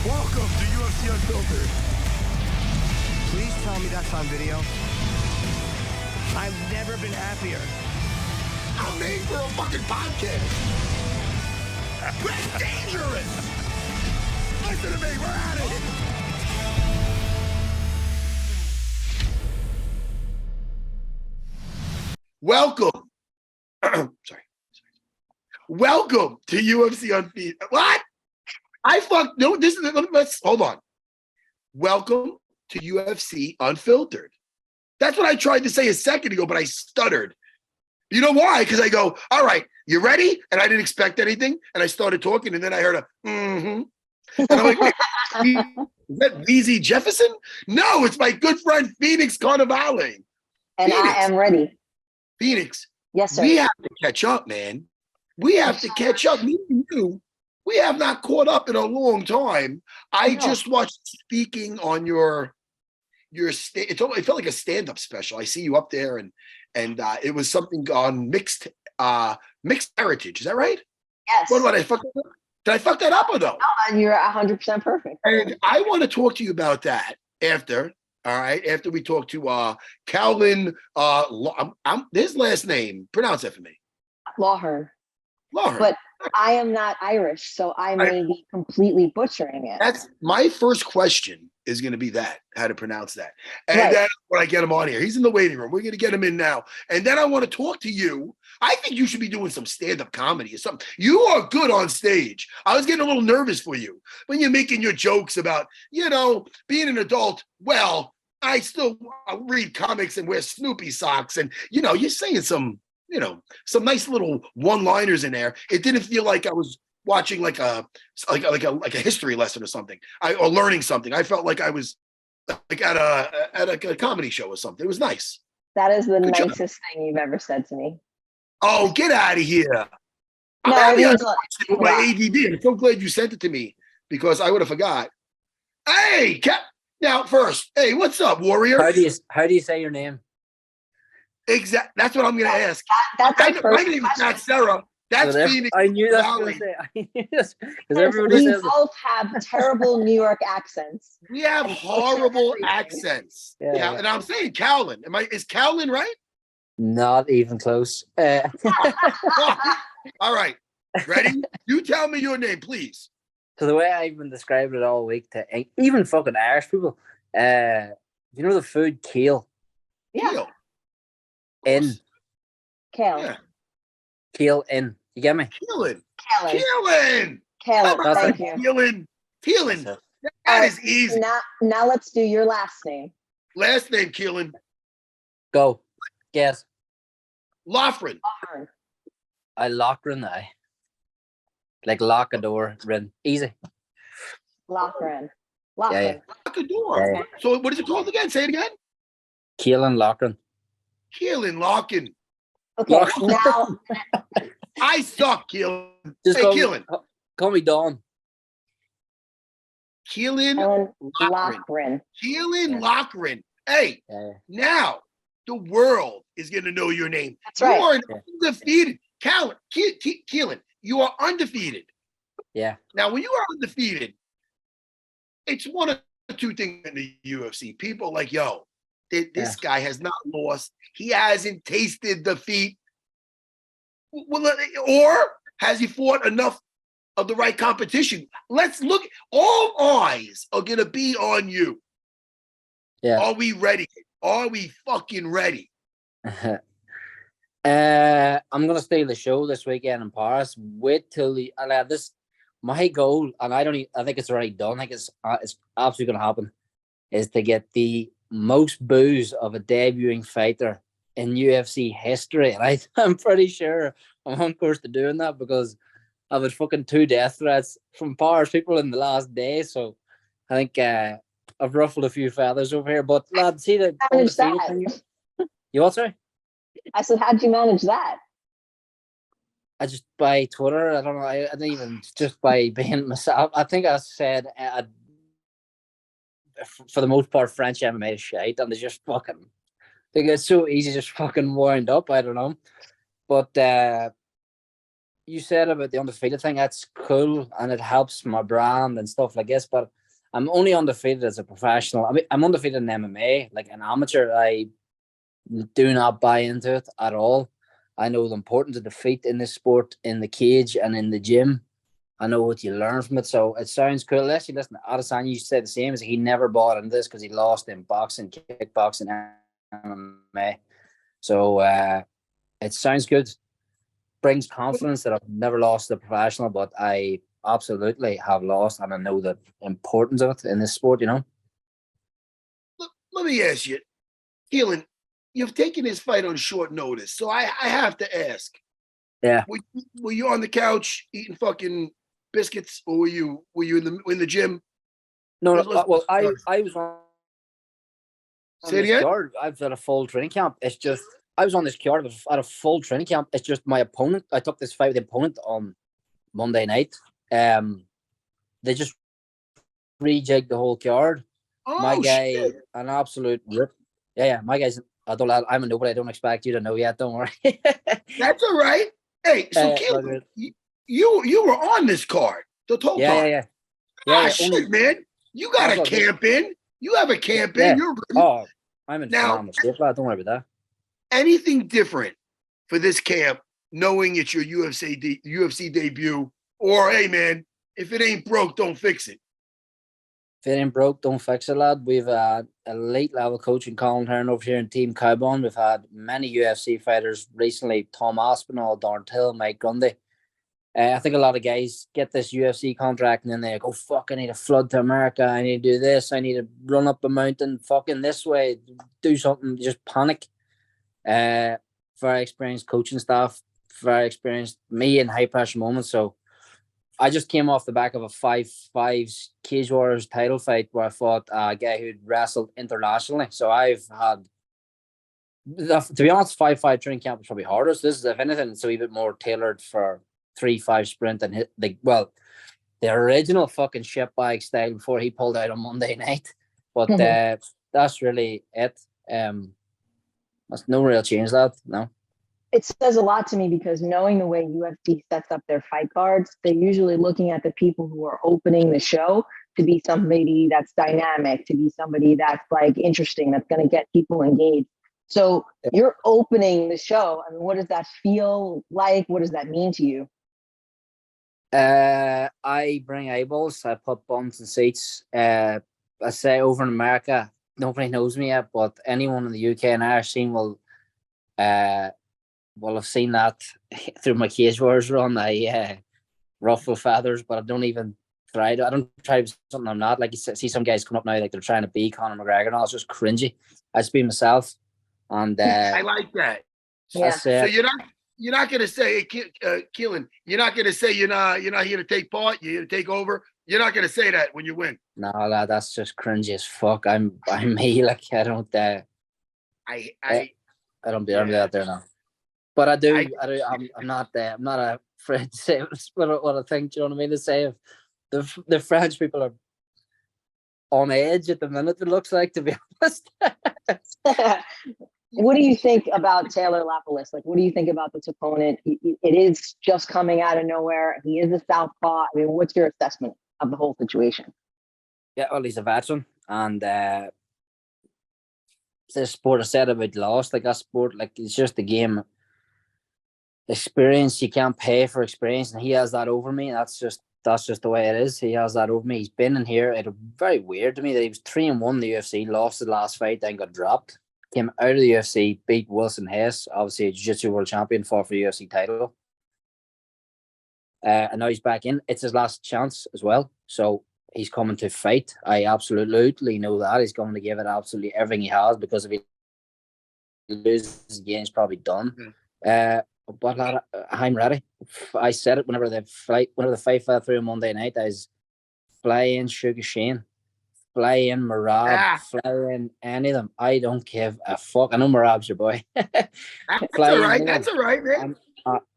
Welcome to UFC Unfiltered. Please tell me that's on video. I've never been happier. I'm made for a fucking podcast. We're dangerous. Listen to me, we're at it. Welcome. Sorry. Welcome to UFC Unfiltered. What? No, this is, let's, hold on. Welcome to UFC Unfiltered. That's what I tried to say a second ago, but I stuttered. You know why? Because I go, all right, you ready? And I didn't expect anything. And I started talking, and then I heard a, mm-hmm. And I'm like, wait, is that Wheezy Jefferson? No, it's my good friend, Phoenix Carnevale. And Phoenix. I am ready. Phoenix. Yes, sir. We have to catch up, man. We have to catch up. Me and you, we have not caught up in a long time. I just watched speaking on your it felt like a stand-up special. I see you up there, and it was something on mixed heritage. Is that right? Yes. What did I fuck that up? Did I fuck that up or no? No, you're 100% perfect. And I want to talk to you about that after. All right, after we talk to Caolán, his last name. Pronounce that for me. Loughran. Loughran. But I am not Irish, so I may be completely butchering it. That's my first question is going to be how to pronounce that. And then when I get him on here, he's in the waiting room. We're going to get him in now. And then I want to talk to you. I think you should be doing some stand-up comedy or something. You are good on stage. I was getting a little nervous for you when you're making your jokes about, being an adult. Well, I still read comics and wear Snoopy socks. And, you're saying some nice little one-liners in there. It didn't feel like I was watching like a history lesson or something, or learning something. I felt like I was like at a comedy show or something. It was nice. That is the nicest thing you've ever said to me. Oh, get out of here! No, I'm my ADD. I'm so glad you sent it to me because I would have forgot. Hey, now first, hey, what's up, Warrior? How do you say your name? Exactly. That's what I'm going to ask. That's my name is Matt Serra. That's Phoenix. I knew that's going to say. I knew this because everybody we says both have terrible New York accents. We have horrible accents. Yeah, and I'm saying Caolán. Is Caolán right? Not even close. All right. Ready? You tell me your name, please. So the way I've been describing it all week to even fucking Irish people, the food kale? Yeah. In. Kale. Yeah. Kale in. You get me? Keelan. Thank you. Keelan. That is easy. Now let's do your last name. Last name, Keelan. Go. Guess. Lochran. I Lochran. Like lock a door. Rin. Easy. Lochran. Yeah. Lock a door. Yeah. So what is it called again? Say it again. Keelan Lochran. Keelan Lochran. Okay, now I suck, Keelan. Just hey, Keelan. Call me Dawn. Keelan Lochran. Keelan Lochran. Hey, now the world is going to know your name. That's right. You are undefeated. Keelan, you are undefeated. Yeah. Now, when you are undefeated, it's one of the two things in the UFC. People are like, yo, this guy has not lost. He hasn't tasted defeat. Or has he fought enough of the right competition? Let's look. All eyes are going to be on you. Yeah. Are we ready? Are we fucking ready? I'm going to stay the show this weekend in Paris. Wait till my goal, and I think it's already done. I think it's absolutely going to happen, is to get the most boos of a debuting fighter in UFC history. And I'm pretty sure I'm on course to doing that because I've had fucking 2 death threats from Paris people in the last day. So I think I've ruffled a few feathers over here. But lad, see the thing. You what, sorry? I said, how'd you manage that? I just by Twitter. I don't know. I didn't even just by being myself. I think I said for the most part, French MMA is shite, and they just fucking. They get so easy, just fucking wind up. I don't know, but you said about the undefeated thing. That's cool, and it helps my brand and stuff like this. But I'm only undefeated as a professional. I mean, I'm undefeated in MMA, like an amateur. I do not buy into it at all. I know the importance of defeat in this sport, in the cage and in the gym. I know what you learn from it. So it sounds cool. Listen, Adesanya used to say the same, as he never bought into this because he lost in boxing, kickboxing, MMA. So it sounds good. Brings confidence that I've never lost as a professional, but I absolutely have lost, and I know the importance of it in this sport, you know. Let me ask you, Keelan, you've taken this fight on short notice, so I have to ask. Yeah. Were you on the couch eating fucking biscuits, or were you in the gym? No, well, I was on Say it this again? card. I've had a full training camp. It's just I was on this card at a full training camp. It's just my opponent. I took this fight with the opponent on Monday night. They just rejigged the whole card. Oh, my guy, shit. an absolute rip. Yeah, my guy's. I'm a nobody. I don't expect you to know yet. Don't worry. That's all right. Hey, so Keelan, you were on this card the whole time. Yeah. Shit, man. You got a camp in. You have a camp in. You're ready. Oh, I'm in phenomenal shape, lad. Don't worry about that. Anything different for this camp, knowing it's your UFC debut, or hey, man, if it ain't broke, don't fix it. If it ain't broke, don't fix it, lad. We've a elite level coach in Caolán Loughran over here in Team Caolán. We've had many UFC fighters recently: Tom Aspinall, Darren Till, Mike Grundy. I think a lot of guys get this UFC contract and then they go, fuck, I need to flood to America. I need to do this. I need to run up a mountain fucking this way, do something, just panic. Very experienced coaching staff, very experienced me in high pressure moments. So I just came off the back of a 5-5 Cage Warriors title fight where I fought a guy who'd wrestled internationally. So I've had, to be honest, 5-5 training camp was probably harder. So this is, if anything, it's a wee bit more tailored for 3-5 sprint and hit the original fucking shit bag style before he pulled out on Monday night. But that's really it. That's no real change, that no. It says a lot to me because knowing the way UFC sets up their fight cards, they're usually looking at the people who are opening the show to be somebody that's dynamic, to be somebody that's like interesting, that's going to get people engaged. So you're opening the show. I mean, what does that feel like? What does that mean to you? I bring eyeballs. I put bums in seats. I say over in America, nobody knows me yet, but anyone in the UK and Irish scene will have seen that through my Cage Wars run. I ruffle feathers, but I don't even try to. I don't try to be something I'm not. Like you see some guys come up now, like they're trying to be Conor McGregor, and all. It's just cringy. I just be myself, and I like that. Yeah. So you're not gonna say, Keelan, you're not gonna say you're not here to take part, you're here to take over. You're not gonna say that when you win. No, lad, that's just cringy as fuck. I'm me. Like I don't. I don't be out there now. But I do. I'm not afraid to say what I think. Do you know what I mean? To say if the French people are on edge at the minute, it looks like, to be honest. What do you think about Taylor Lapilus? Like, what do you think about this opponent? It is just coming out of nowhere. He is a southpaw. I mean, what's your assessment of the whole situation? Yeah, well, he's a veteran, and this sport, I said about lost, like that sport, like it's just a game. Experience, you can't pay for experience, and he has that over me. That's just the way it is. He has that over me. He's been in here. It's very weird to me that he was 3-1 in the UFC, lost the last fight, then got dropped. Came out of the UFC, beat Wilson Hayes, obviously a jiu-jitsu world champion, fought for the UFC title. And now he's back in. It's his last chance as well. So he's coming to fight. I absolutely know that. He's going to give it absolutely everything he has, because if he loses again, he's probably done. But lad, I'm ready. I said it whenever the fight fell through on Monday night. I was flying Sugar Shane, flying Marab, flying any of them. I don't give a fuck. I know Marab's your boy. That's all right. That's all right, man.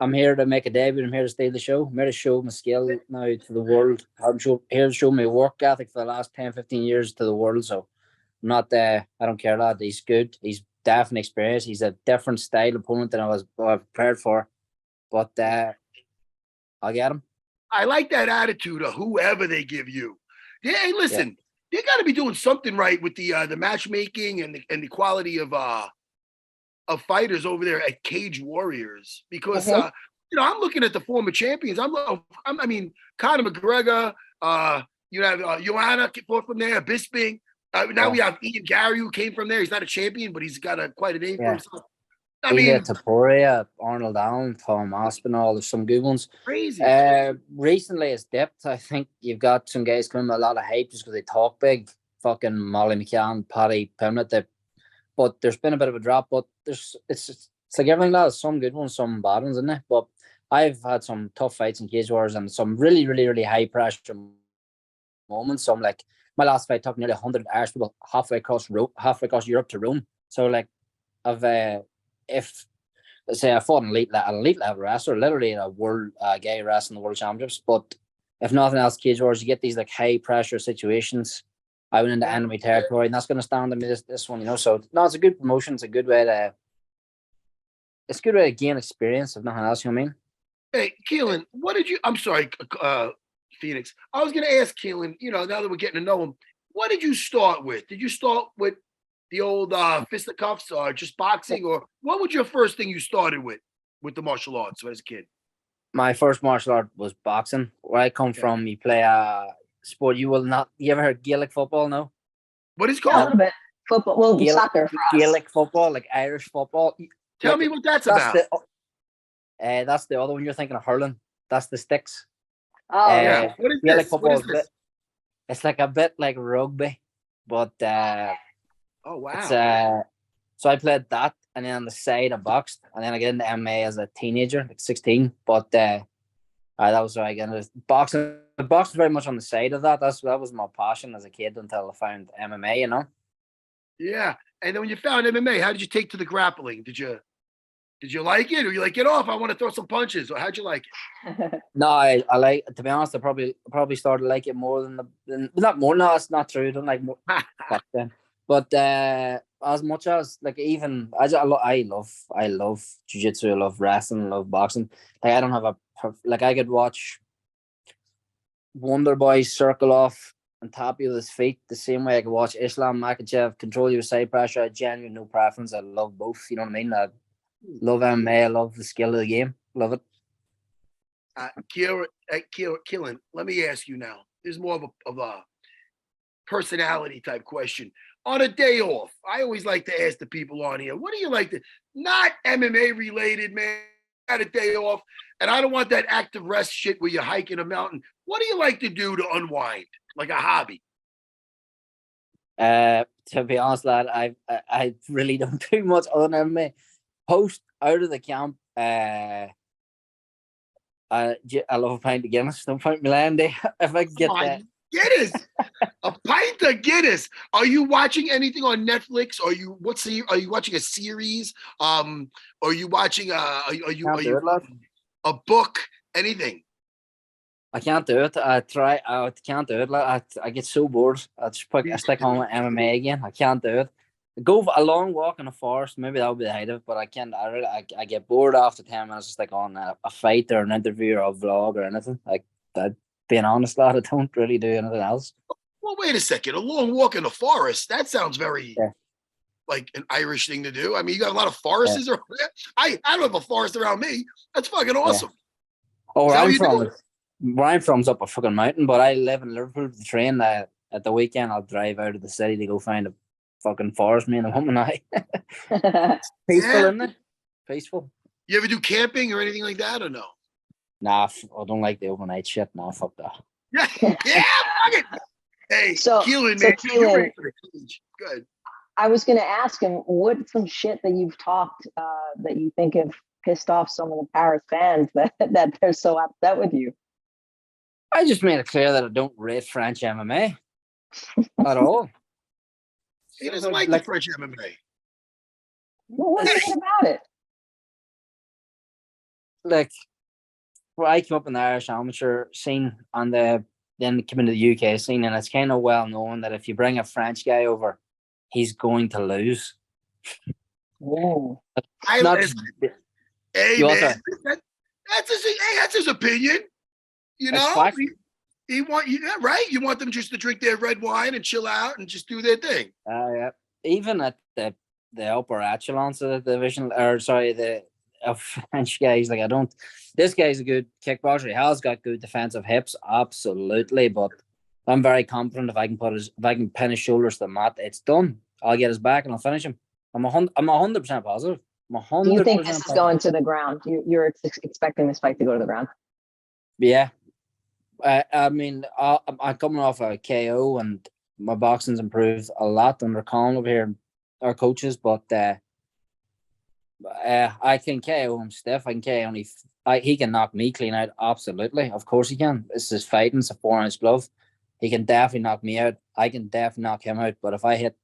I'm here to make a debut. I'm here to steal the show. I'm here to show my skill now to the world. I'm here to show my work ethic for the last 10, 15 years to the world. So I'm not I don't care, lad. He's good. He's definitely experienced. He's a different style opponent than I was prepared for. But I'll get him. I like that attitude of whoever they give you. Yeah, hey, listen, they got to be doing something right with the matchmaking and the quality of fighters over there at Cage Warriors, because I'm looking at the former champions. I mean, Conor McGregor. You have Joanna fought from there, Bisping. Now we have Ian Gary, who came from there. He's not a champion, but he's got quite a name for himself. I mean, Taporia, Arnold Allen, Tom Aspinall. There's some good ones. Crazy. Recently, it's dipped. I think you've got some guys coming with a lot of hype just because they talk big. Fucking Molly McCann, Paddy Pimlet. But there's been a bit of a drop. But it's like everything. There's some good ones, some bad ones, isn't it? But I've had some tough fights in Cage Wars and some really, really, really high pressure moments. So I'm like, my last fight took nearly 100 Irish people halfway across Europe to Rome. So like, if let's say I fought an elite level wrestler, literally in a world gay wrestling world championships, but if nothing else, Cage Wars, you get these like high pressure situations. I went into enemy territory, and that's going to stand to me this one, you know. So no, it's a good promotion. It's a good way to gain experience, if nothing else. You know what I mean? Hey, Keelan, I'm sorry, Phoenix. I was going to ask Keelan, now that we're getting to know him, what did you start with? Did you start with the old fisticuffs or just boxing, or what was your first thing you started with the martial arts as a kid? My first martial art was boxing. Where I come from, you play a sport you ever heard Gaelic football? No? What is it called? A little bit. Football, well, soccer for us. Gaelic football, like Irish football. Tell me what that's about. That's the other one. You're thinking of hurling. That's the sticks. Oh, yeah. What is Gaelic this? football it's like a bit like rugby, but oh wow! So I played that, and then on the side I boxed, and then I got into MMA as a teenager, like 16. But that was where I got into boxing. I boxed very much on the side of that. That was my passion as a kid until I found MMA. You know. Yeah, and then when you found MMA, how did you take to the grappling? Did you like it, or you like, get off? I want to throw some punches, or how'd you like it? No, I like, to be honest, I probably started to like it more than not more. No, it's not true. I don't like more back then. But as much as like, even I love jiu-jitsu, I love wrestling, I love boxing. Like I don't have I could watch Wonder Boy circle off and tap you with his feet the same way I could watch Islam Makhachev control you with side pressure. I genuinely no preference. I love both. You know what I mean? I love MMA. I love the skill of the game. Love it. Keelan, let me ask you now. This is more of a personality type question. On a day off, I always like to ask the people on here, what do you like to, not MMA related, man, got a day off, and I don't want that active rest shit where you're hiking a mountain. What do you like to do to unwind, like a hobby? To be honest, lad, I really don't do much other than MMA. Post out of the camp, I love a pint of Guinness. Don't point me Landy. If I can get that. Guinness, a pint of Guinness. Are you watching anything on Netflix? Are you watching a series? Are you watching a book? Anything? I can't do it. I can't do it. I get so bored. I stick on with MMA again. I can't do it. Go for a long walk in the forest. Maybe that would be the height of it, but I can't. I get bored after 10 minutes. Just like on a fight or an interview or a vlog or anything. Like that. Being honest, lad, I don't really do anything else. Well, wait a second. A long walk in the forest. That sounds very like an Irish thing to do. I mean, you got a lot of forests around there. I don't have a forest around me. That's fucking awesome. Yeah. Oh, where I'm from is up a fucking mountain, but I live in Liverpool. The train at the weekend, I'll drive out of the city to go find a fucking forest. Me and a woman, peaceful, isn't it? Peaceful. You ever do camping or anything like that, or no? Nah, I don't like the overnight shit. Nah, fuck that. Yeah, fuck it. Hey, Keelan, man. Keelan, good. I was going to ask him, what's some shit that you've talked that you think have pissed off some of the Paris fans that they're so upset with you? I just made it clear that I don't rate French MMA at all. He doesn't like the French MMA. Well, what's it about it? Like, well, I came up in the Irish amateur scene and then came into the UK scene, and it's kind of well known that if you bring a French guy over, he's going to lose. Oh, Hey, man, that's his opinion. You It's know, fact. you want right. You want them just to drink their red wine and chill out and just do their thing. Yeah. Even at the upper echelons of the division, or sorry, the French guys, like I don't. This guy's a good kickboxer. He has got good defensive hips, absolutely. But I'm very confident if I can pin his shoulders to the mat, it's done. I'll get his back and I'll finish him. I'm 100% positive. I'm Do you 100% think this is positive. going to the ground? You're expecting this fight to go to the ground? Yeah. I mean, I'm coming off a KO and my boxing's improved a lot under Caolán over here, our coaches, but I can KO him stiff. I can KO him. He can knock me clean out. Absolutely. Of course he can. This is fighting. It's a 4-ounce glove. He can definitely knock me out. I can definitely knock him out. But if I hit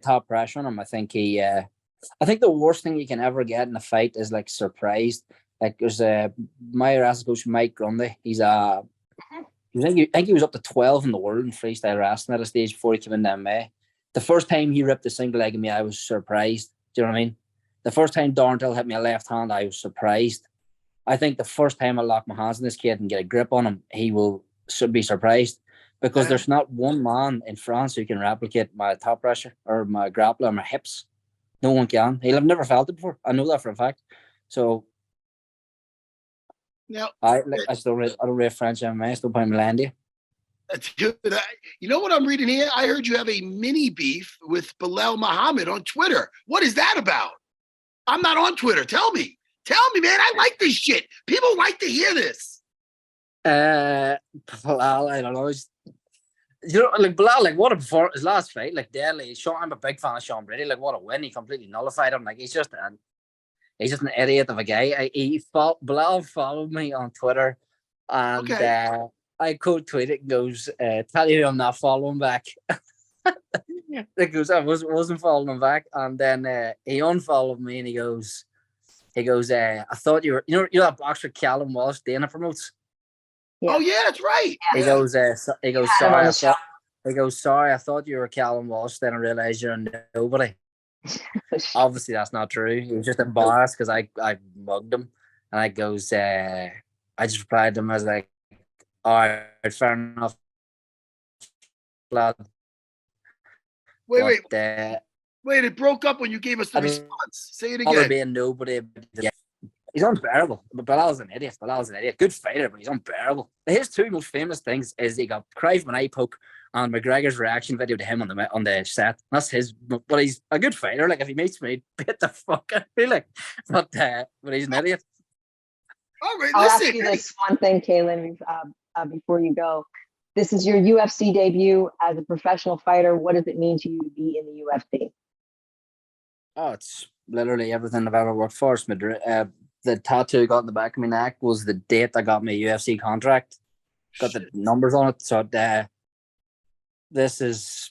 top pressure on him, I think I think the worst thing you can ever get in a fight is like surprised. Like there's my wrestling coach Mike Grundy. I think he was up to 12 in the world in freestyle wrestling at a stage before he came into MMA. The first time he ripped a single leg of me, I was surprised. Do you know what I mean? The first time Darnell hit me a left hand, I was surprised. I think the first time I lock my hands on this kid and get a grip on him, should be surprised. Because there's not one man in France who can replicate my top pressure or my grappling or my hips. No one can. He'll have never felt it before. I know that for a fact. So Now, I don't rate French MMA. Still playing Melandia. you know what I'm reading here? I heard you have a mini beef with Bilal Muhammad on Twitter. What is that about? I'm not on Twitter. Tell me, man. I like this shit. People like to hear this. Bilal, I don't know. Like Bilal, like what a performance! His last fight, like deadly. I'm a big fan of Sean Brady. Like what a win! He completely nullified him. Like he's just an idiot of a guy. Bilal followed me on Twitter, and I quote tweeted and goes, "Tell you I'm not following back." It goes, I wasn't following him back, and then he unfollowed me, and he goes, I thought you were, you know that boxer Callum Walsh Dana promotes. Yeah. Oh yeah, that's right. He goes, sorry, I thought you were Callum Walsh, then I realized you're a nobody. Obviously, that's not true. He was just embarrassed because I mugged him, and I goes, I just replied to him as like, all right, fair enough, lad. Wait. It broke up when you gave us the response. Say it again. Being nobody. He's unbearable. But Bilal's an idiot. Good fighter, but he's unbearable. His two most famous things is he got cried when I poke and McGregor's reaction video to him on the set. That's his. But he's a good fighter. Like if he meets me, he'd beat the fuck out of me. Like, but he's an idiot. All right, I'll ask you this one thing, Keelan, before you go. This is your UFC debut as a professional fighter. What does it mean to you to be in the UFC? Oh, it's literally everything I've ever worked for. The tattoo I got in the back of my neck was the date I got my UFC contract. Got the numbers on it. So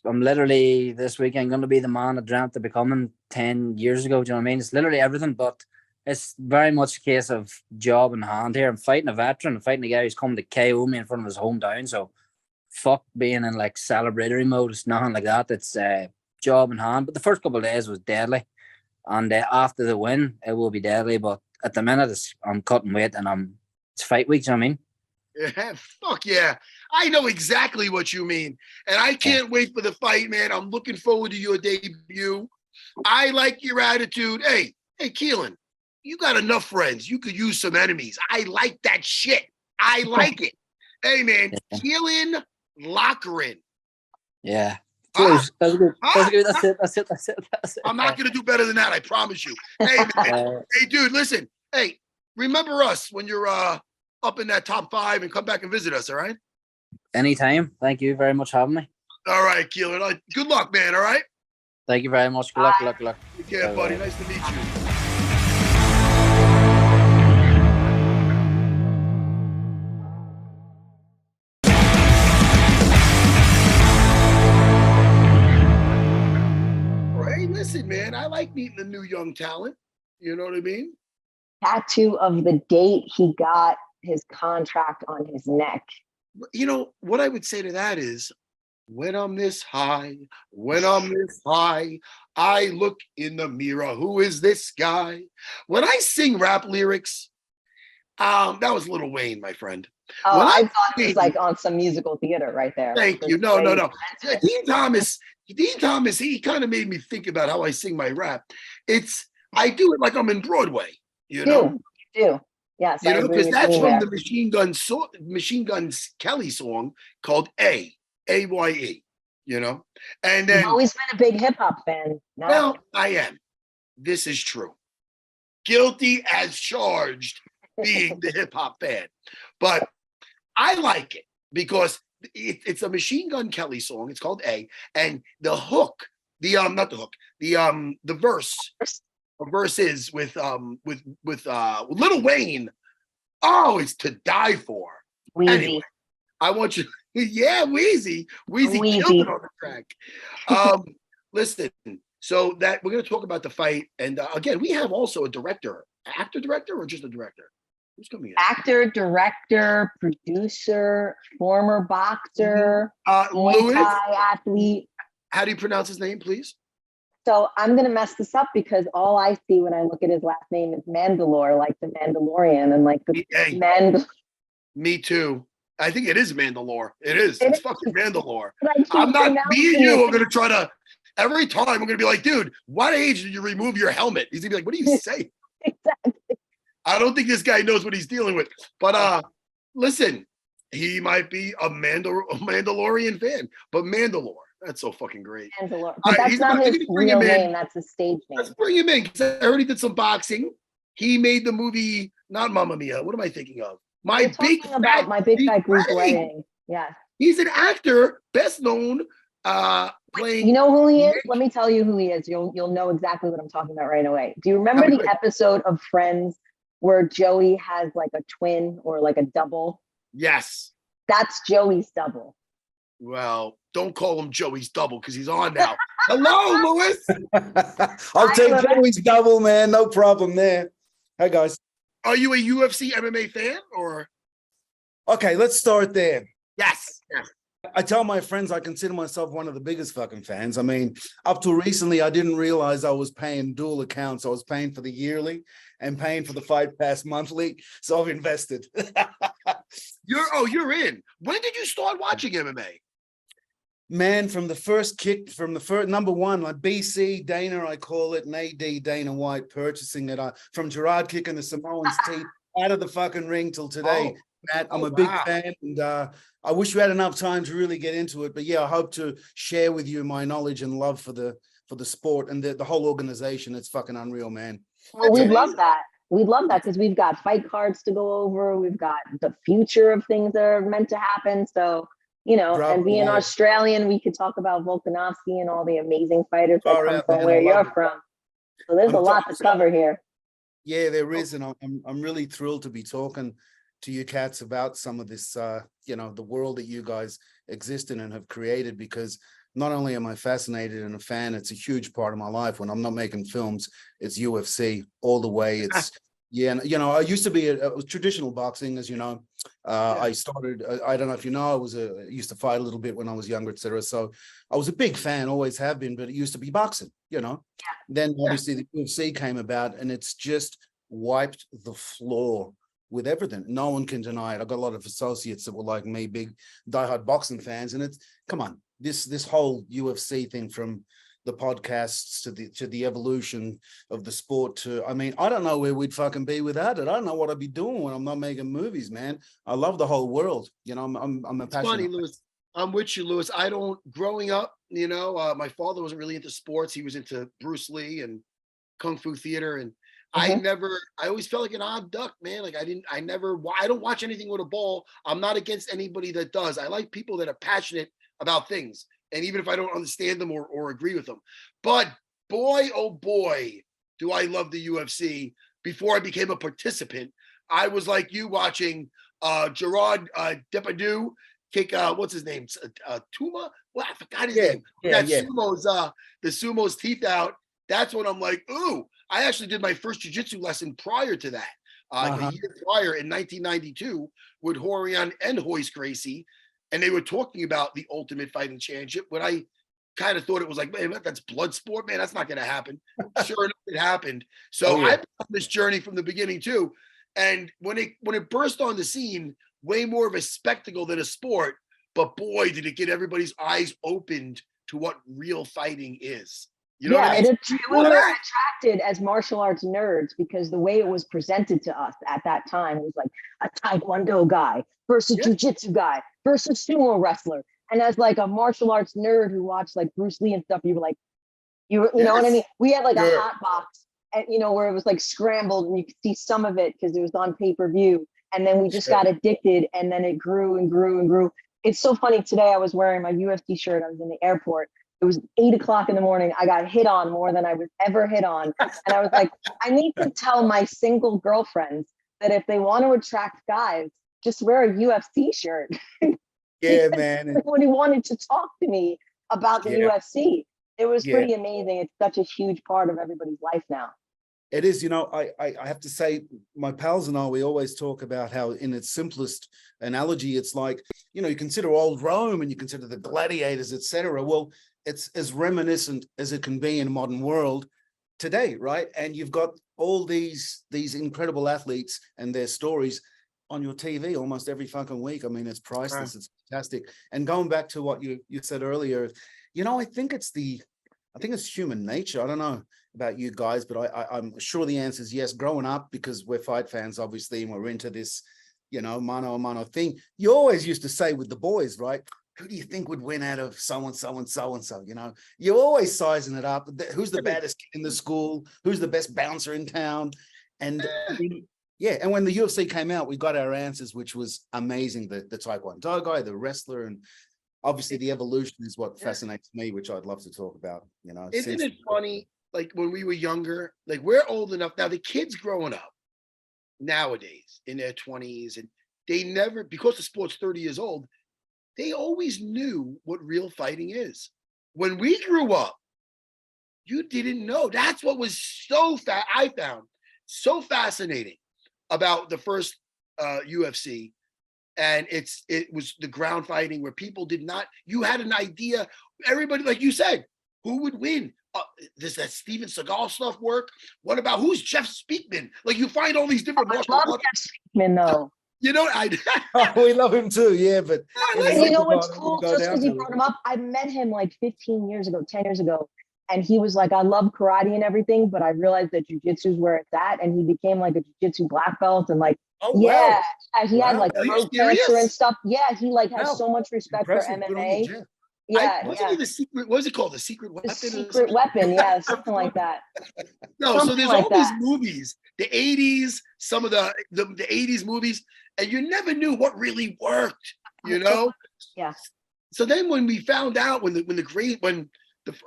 I'm literally this weekend going to be the man I dreamt of becoming 10 years ago. Do you know what I mean? It's literally everything, but it's very much a case of job in hand here. I'm fighting a veteran. I'm fighting a guy who's coming to KO me in front of his hometown. So fuck being in like celebratory mode. It's nothing like that. It's job in hand. But the first couple of days was deadly. And after the win, it will be deadly. But at the minute, I'm cutting weight and it's fight week. Do you know what I mean? Yeah, fuck yeah. I know exactly what you mean. And I can't wait for the fight, man. I'm looking forward to your debut. I like your attitude. Hey, Keelan, you got enough friends. You could use some enemies. I like that shit. I like it. Hey, man, Keelan Lochran. Yeah. That's good. That's it. I'm not going to do better than that. I promise you. Hey, man. Hey, dude, listen. Hey, remember us when you're up in that top 5 and come back and visit us, all right? Anytime. Thank you very much for having me. All right, Keelan. Good luck, man, all right? Thank you very much. Good luck. Take care, buddy. Nice to meet you. Listen, man, I like meeting the new young talent. You know what I mean? Tattoo of the date he got his contract on his neck. You know, what I would say to that is, when I'm this high, I look in the mirror. Who is this guy? When I sing rap lyrics, that was Lil Wayne, my friend. Oh, When I thought it was like on some musical theater right there. Thank you. No. Yeah, Dean Thomas, he kind of made me think about how I sing my rap. I do it like I'm in Broadway, you know? You do. Yes, I agree Because with that's you from there. the Machine Guns Kelly song called A-Y-E, And You've then, always been a big hip hop fan. No? well, I am. This is true. Guilty as charged being the hip hop fan. But I like it because it's a Machine Gun Kelly song. It's called A, and the hook, not the hook, the verse is with Lil Wayne. Oh, it's to die for. Weezy. Anyway, I want you. Yeah, Wheezy killed it on the track. Listen, so that we're going to talk about the fight, and again, we have also a actor director, or just a director. Who's coming in? Actor, director, producer, former boxer, Louis, athlete. how do you pronounce his name, please? So I'm going to mess this up because all I see when I look at his last name is Mandylor, like the Mandalorian, and like the Me too. I think it is Mandylor. It is. It's fucking Mandylor. I'm not. Me and you are going to try to. Every time I'm going to be like, dude, what age did you remove your helmet? He's going to be like, what do you say? Exactly. I don't think this guy knows what he's dealing with. But listen, he might be a Mandalorian fan, but Mandylor. That's so fucking great. Mandylor. But that's not his real name. That's a stage name. Let's bring him in because I heard he did some boxing. He made the movie, not Mamma Mia. What am I thinking of? My Big Fat Greek Wedding. Yeah. He's an actor, best known playing. You know who he is? Let me tell you who he is. You'll know exactly what I'm talking about right away. Do you remember the episode of Friends where Joey has like a twin or like a double? Yes. That's Joey's double. Well, don't call him Joey's double because he's on now. Hello, Louis. I'll take Joey's double, man. No problem there. Hey, guys. Are you a UFC MMA fan or? Okay, let's start there. Yes. I tell my friends I consider myself one of the biggest fucking fans. I mean, up till recently, I didn't realize I was paying dual accounts. I was paying for the yearly and paying for the Fight Pass monthly. So I've invested. You're in. When did you start watching MMA? Man, from the first number one, like BC, Dana, I call it, and AD, Dana White, purchasing it from Gerard kicking the Samoan's teeth out of the fucking ring till today. Matt, I'm a big fan, and I wish we had enough time to really get into it. But yeah, I hope to share with you my knowledge and love for the sport and the whole organization. It's fucking unreal, man. Well, we'd love that. We'd love that because we've got fight cards to go over. We've got the future of things that are meant to happen. So, and being Australian, we could talk about Volkanovski and all the amazing fighters that come from where you're from. So there's a lot to cover here. Yeah, there is, and I'm really thrilled to be talking to you cats about some of this, the world that you guys exist in and have created, because not only am I fascinated and a fan, it's a huge part of my life. When I'm not making films, it's UFC all the way. It's, I used to be a traditional boxing, as you know. I started, I don't know if you know, I used to fight a little bit when I was younger, etc. So I was a big fan, always have been, but it used to be boxing, Then obviously the UFC came about and it's just wiped the floor with everything. No one can deny it. I've got a lot of associates that were like me, big diehard boxing fans. And come on, this whole UFC thing, from the podcasts to the evolution of the sport I don't know where we'd fucking be without it. I don't know what I'd be doing when I'm not making movies, man. I love the whole world. I'm a passionate. Funny, Louis. I'm with you, Louis. Growing up, my father wasn't really into sports. He was into Bruce Lee and Kung Fu theater. And I always felt like an odd duck, man. Like I don't watch anything with a ball. I'm not against anybody that does. I like people that are passionate about things. And even if I don't understand them or agree with them. But boy, oh boy, do I love the UFC. Before I became a participant, I was like you watching Gerard Depardieu kick, what's his name? Tuma? Well, I forgot his name. The sumo's teeth out. That's when I'm like, ooh. I actually did my first jiu-jitsu lesson prior to that. A year prior in 1992 with Horion and Royce Gracie. And they were talking about the Ultimate Fighting Championship when I kind of thought it was like, man, that's blood sport, man. That's not going to happen. Sure enough, it happened. So I've been on this journey from the beginning too. And when it burst on the scene, way more of a spectacle than a sport. But boy, did it get everybody's eyes opened to what real fighting is. You know what I mean? We were attracted as martial arts nerds because the way it was presented to us at that time was like a Taekwondo guy versus Jiu-Jitsu guy versus sumo wrestler. And as like a martial arts nerd who watched like Bruce Lee and stuff, you were like, you know what I mean? We had like a hot box, and where it was like scrambled, and you could see some of it because it was on pay-per-view. And then we just got addicted, and then it grew and grew and grew. It's so funny. Today I was wearing my UFC shirt. I was in the airport. It was 8 o'clock in the morning. I got hit on more than I was ever hit on. And I was like, I need to tell my single girlfriends that if they want to attract guys, just wear a UFC shirt. Yeah, man. Everybody wanted to talk to me about the UFC. It was pretty amazing. It's such a huge part of everybody's life now. It is, I have to say, my pals and I, we always talk about how in its simplest analogy, it's like, you consider old Rome and you consider the gladiators, etc. Well, it's as reminiscent as it can be in a modern world today, right? And you've got all these incredible athletes and their stories on your TV almost every fucking week. I mean, it's priceless. It's fantastic. And going back to what you said earlier, I think it's human nature. I don't know about you guys, but I'm sure the answer is yes. Growing up, because we're fight fans, obviously, and we're into this, mano a mano thing. You always used to say with the boys, right? Who do you think would win out of so-and-so and so-and-so? You're always sizing it up. Who's the baddest kid in the school? Who's the best bouncer in town? And and when the UFC came out, we got our answers, which was amazing. The Taekwondo guy, the wrestler, and obviously the evolution is what fascinates me, which I'd love to talk about. Isn't it funny? Like when we were younger, like we're old enough now, the kids growing up nowadays in their 20s, and they never, because the sport's 30 years old, they always knew what real fighting is. When we grew up, you didn't know. That's what was I found so fascinating about the first UFC. And it was the ground fighting where people did not, you had an idea, everybody, like you said, who would win? Does that Steven Seagal stuff work? What about who's Jeff Speakman? Like you find all these different martial arts. Jeff Speakman, though. We love him too, yeah. But what's cool? Just because you brought him up, I met him like 10 years ago, and he was like, I love karate and everything, but I realized that jujitsu is where it's at, and he became like a jujitsu black belt, and like, he had like throat cancer and stuff. Yeah, he like has so much respect for MMA. Wasn't he the secret? What was it called? The secret weapon? The secret weapon, something like that. No, something so there's like all these movies, the 80s, some of the 80s movies, and you never knew what really worked, Yeah. So then when we found out when the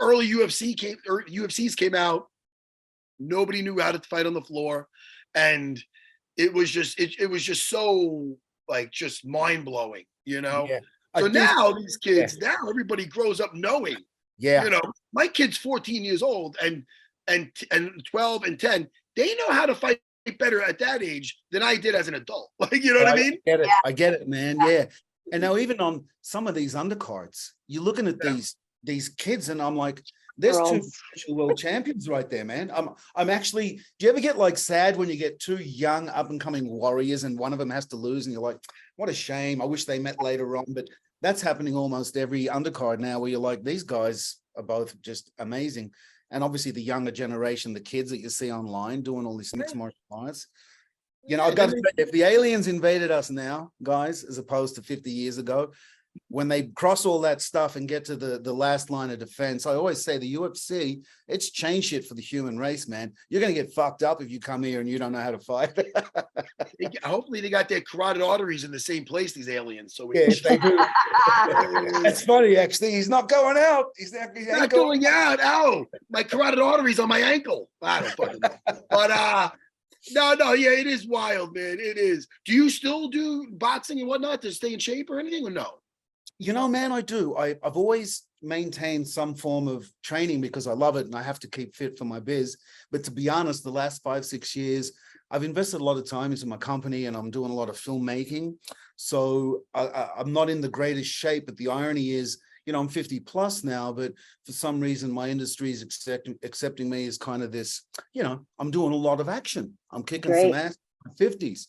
early UFCs came out, nobody knew how to fight on the floor, and it was just so like just mind blowing, Yeah. So now these kids, now everybody grows up knowing. Yeah. My kid's 14 years old and 12 and 10. They know how to fight better at that age than I did as an adult. Like, you know what I mean? I get it, man. Yeah. And now even on some of these undercards, you're looking at these kids, and I'm like, there's two potential world champions right there, man. I'm actually, do you ever get like sad when you get two young up and coming warriors and one of them has to lose and you're like, what a shame. I wish they met later on. But that's happening almost every undercard now where you're like, these guys are both just amazing. And obviously the younger generation, the kids that you see online doing all these mixed martial arts. I've got to say, if the aliens invaded us now, guys, as opposed to 50 years ago, when they cross all that stuff and get to the last line of defense, I always say the UFC, it's changed shit for the human race, man. You're going to get fucked up if you come here and you don't know how to fight. Hopefully they got their carotid arteries in the same place, these aliens. So they do. That's funny, actually. He's not going out. He's not going out. Ow, my carotid arteries on my ankle. I don't fucking know. But no, it is wild, man. It is. Do you still do boxing and whatnot to stay in shape or anything, or no? Man, I do. I've always maintained some form of training because I love it and I have to keep fit for my biz. But to be honest, the last 5-6 years, I've invested a lot of time into my company and I'm doing a lot of filmmaking. So I'm not in the greatest shape, but the irony is, I'm 50 plus now, but for some reason my industry is accepting me as kind of this, I'm doing a lot of action. I'm kicking some ass in my 50s.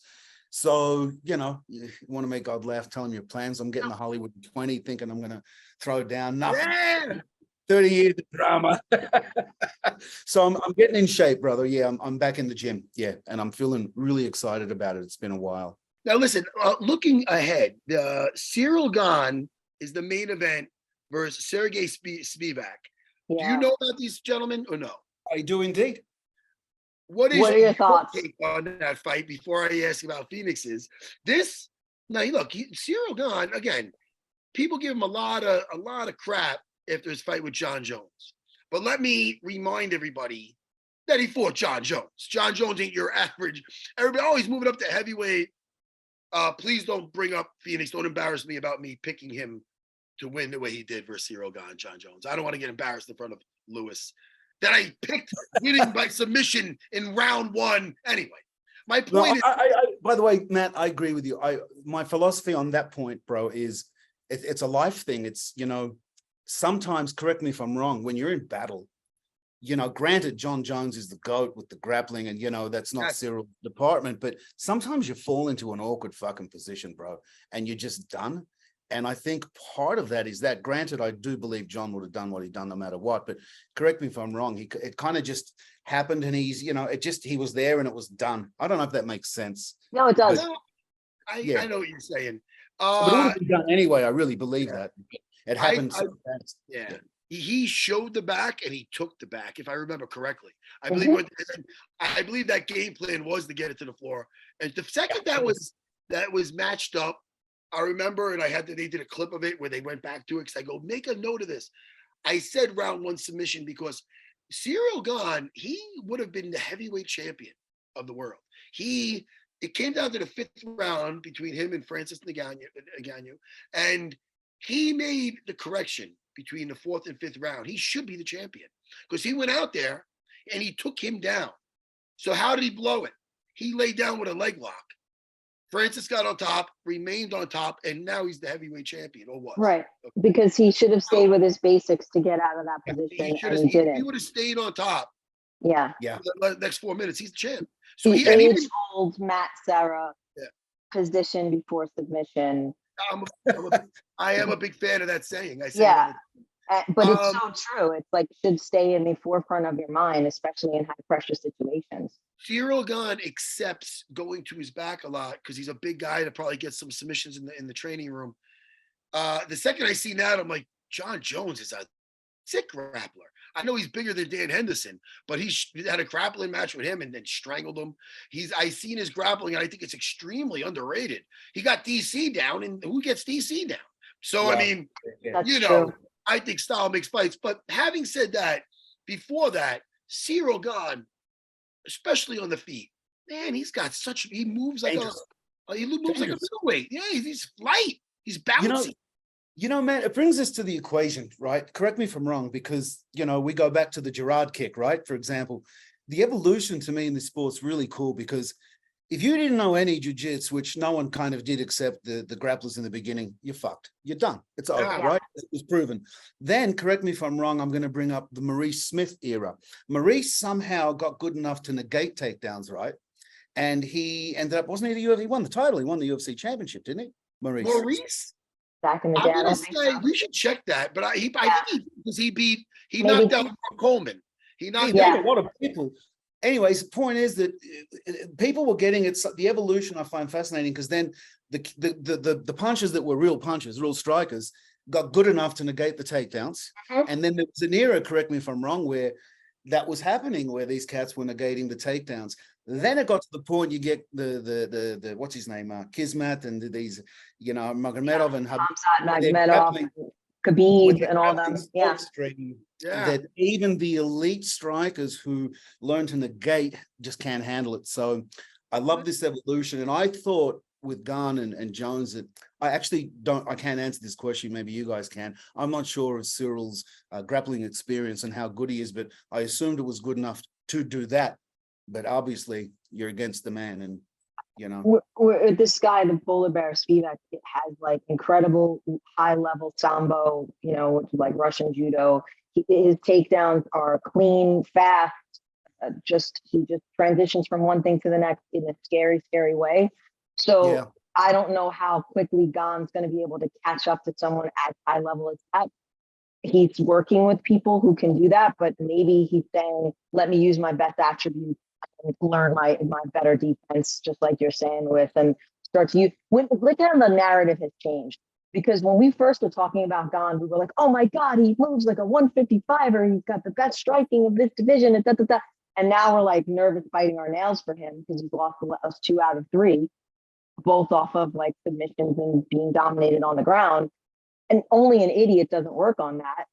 So, you know, you want to make God laugh, tell him your plans. I'm getting the Hollywood 20, thinking I'm going to throw down nothing. Yeah. 30 years of drama. So I'm getting in shape, brother. Yeah, I'm back in the gym. Yeah, and I'm feeling really excited about it. It's been a while. Now, listen, looking ahead, Ciryl Gane is the main event versus Serghei Spivac. Do you know about these gentlemen or no? I do indeed. What are your thoughts take on that fight before I ask about Phoenix's? This, now look, Ciryl Gane, again, people give him a lot of crap after his fight with John Jones. But let me remind everybody that he fought John Jones. John Jones ain't your average. Everybody always moving up to heavyweight. Please don't bring up Phoenix. Don't embarrass me about me picking him to win the way he did versus Ciryl Gane, John Jones. I don't want to get embarrassed in front of Louis that I picked winning by submission in round 1. Anyway, my point is. By the way, Matt, I agree with you. My philosophy on that point, bro, is it's a life thing. It's, you know, sometimes, correct me if I'm wrong, when you're in battle, you know, granted, John Jones is the GOAT with the grappling, and, you know, that's not Cyryl's department, but sometimes you fall into an awkward fucking position, bro, and you're just done. And I think part of that is that, granted, I do believe John would have done what he'd done no matter what, but correct me if I'm wrong, it kind of just happened, and he's, you know, he was there and it was done. I don't know if that makes sense. No, it does. I know what you're saying. But it would have been done anyway. I really believe that. It happened so fast. Yeah. He showed the back and he took the back, if I remember correctly. I believe that game plan was to get it to the floor. And the second that was matched up, I remember, and they did a clip of it where they went back to it, because I go, make a note of this. I said round 1 submission because Ciryl Gane, he would have been the heavyweight champion of the world. It came down to the 5th round between him and Francis Ngannou, and he made the correction between the 4th and 5th round. He should be the champion because he went out there and he took him down. So how did he blow it? He laid down with a leg lock. Francis got on top, remained on top, and now he's the heavyweight champion, or what? Right, because he should have stayed with his basics to get out of that position, and he didn't. He would have stayed on top. Yeah. For the next 4 minutes, he's the champ. So he age-old Matt Serra position before submission. I am a big fan of that saying. I say but it's so true. It's like should stay in the forefront of your mind, especially in high pressure situations. Ciryl Gane accepts going to his back a lot because he's a big guy to probably get some submissions in the training room. The second I see that, I'm like, John Jones is a sick grappler. I know he's bigger than Dan Henderson, but he had a grappling match with him and then strangled him. I seen his grappling, and I think it's extremely underrated. He got DC down, and who gets DC down? So, I mean, true. I think style makes fights. But having said that, before that, Ciryl Gane, especially on the feet, man, he moves like a middleweight. Yeah, he's light. He's bouncy. You know, man, it brings us to the equation, right? Correct me if I'm wrong, because, you know, we go back to the Gerard kick, right? For example, the evolution to me in this sport's really cool because if you didn't know any jiu-jitsu, which no one kind of did except the grapplers in the beginning, you're fucked. You're done. It's over, right? It was proven. Then, correct me if I'm wrong, I'm going to bring up the Maurice Smith era. Maurice somehow got good enough to negate takedowns, right? And he ended up, wasn't he the UFC? He won the title. He won the UFC championship, didn't he? Maurice? Back in the day, I'm gonna say we should check that, but I think he knocked out Coleman. He knocked out a lot of people. Anyways, the point is that people were getting it. The evolution I find fascinating because then the punches that were real punches, real strikers, got good enough to negate the takedowns. And then there was an era, correct me if I'm wrong, where that was happening, where these cats were negating the takedowns. Then it got to the point you get the what's his name, Kismet, and these, you know, Magomedov and Magomedov, Khabib, and all them. That even the elite strikers who learn to negate just can't handle it. So I love this evolution, and I thought with Gane and Jones that I can't answer this question. Maybe you guys can. I'm not sure of Cyryl's grappling experience and how good he is, but I assumed it was good enough to do that. But obviously, you're against the man, and you know. This guy, the Polar Bear Spivac, has like incredible high level Sambo, you know, like Russian judo. His takedowns are clean, fast. He just transitions from one thing to the next in a scary, scary way. So Yeah. I don't know how quickly Gane's going to be able to catch up to someone as high level as that. He's working with people who can do that, but maybe he's saying, let me use my best attributes and learn my better defense, just like you're saying with, and start to use, look at how the narrative has changed. Because when we first were talking about Gane, we were like, oh my God, he moves like a 155er. He's got the best striking of this division. And, and now we're like nervous biting our nails for him because he's lost the last 2 out of 3, both off of like submissions and being dominated on the ground. And only an idiot doesn't work on that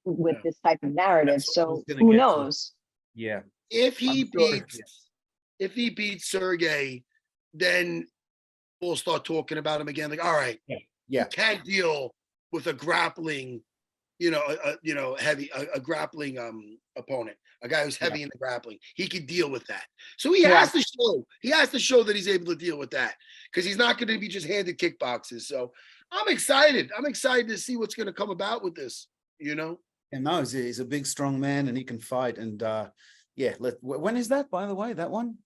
with this type of narrative. So who knows? Yeah. If he beats Serghei, then we'll start talking about him again. Like, all right, Yeah. can't deal with a grappling, heavy, a grappling opponent, a guy who's heavy in the grappling. He could deal with that. So he has to show. He has to show that he's able to deal with that because he's not going to be just handed kickboxes. So I'm excited. I'm excited to see what's going to come about with this. And no, he's a big, strong man, and he can fight. And when is that, by the way? That one?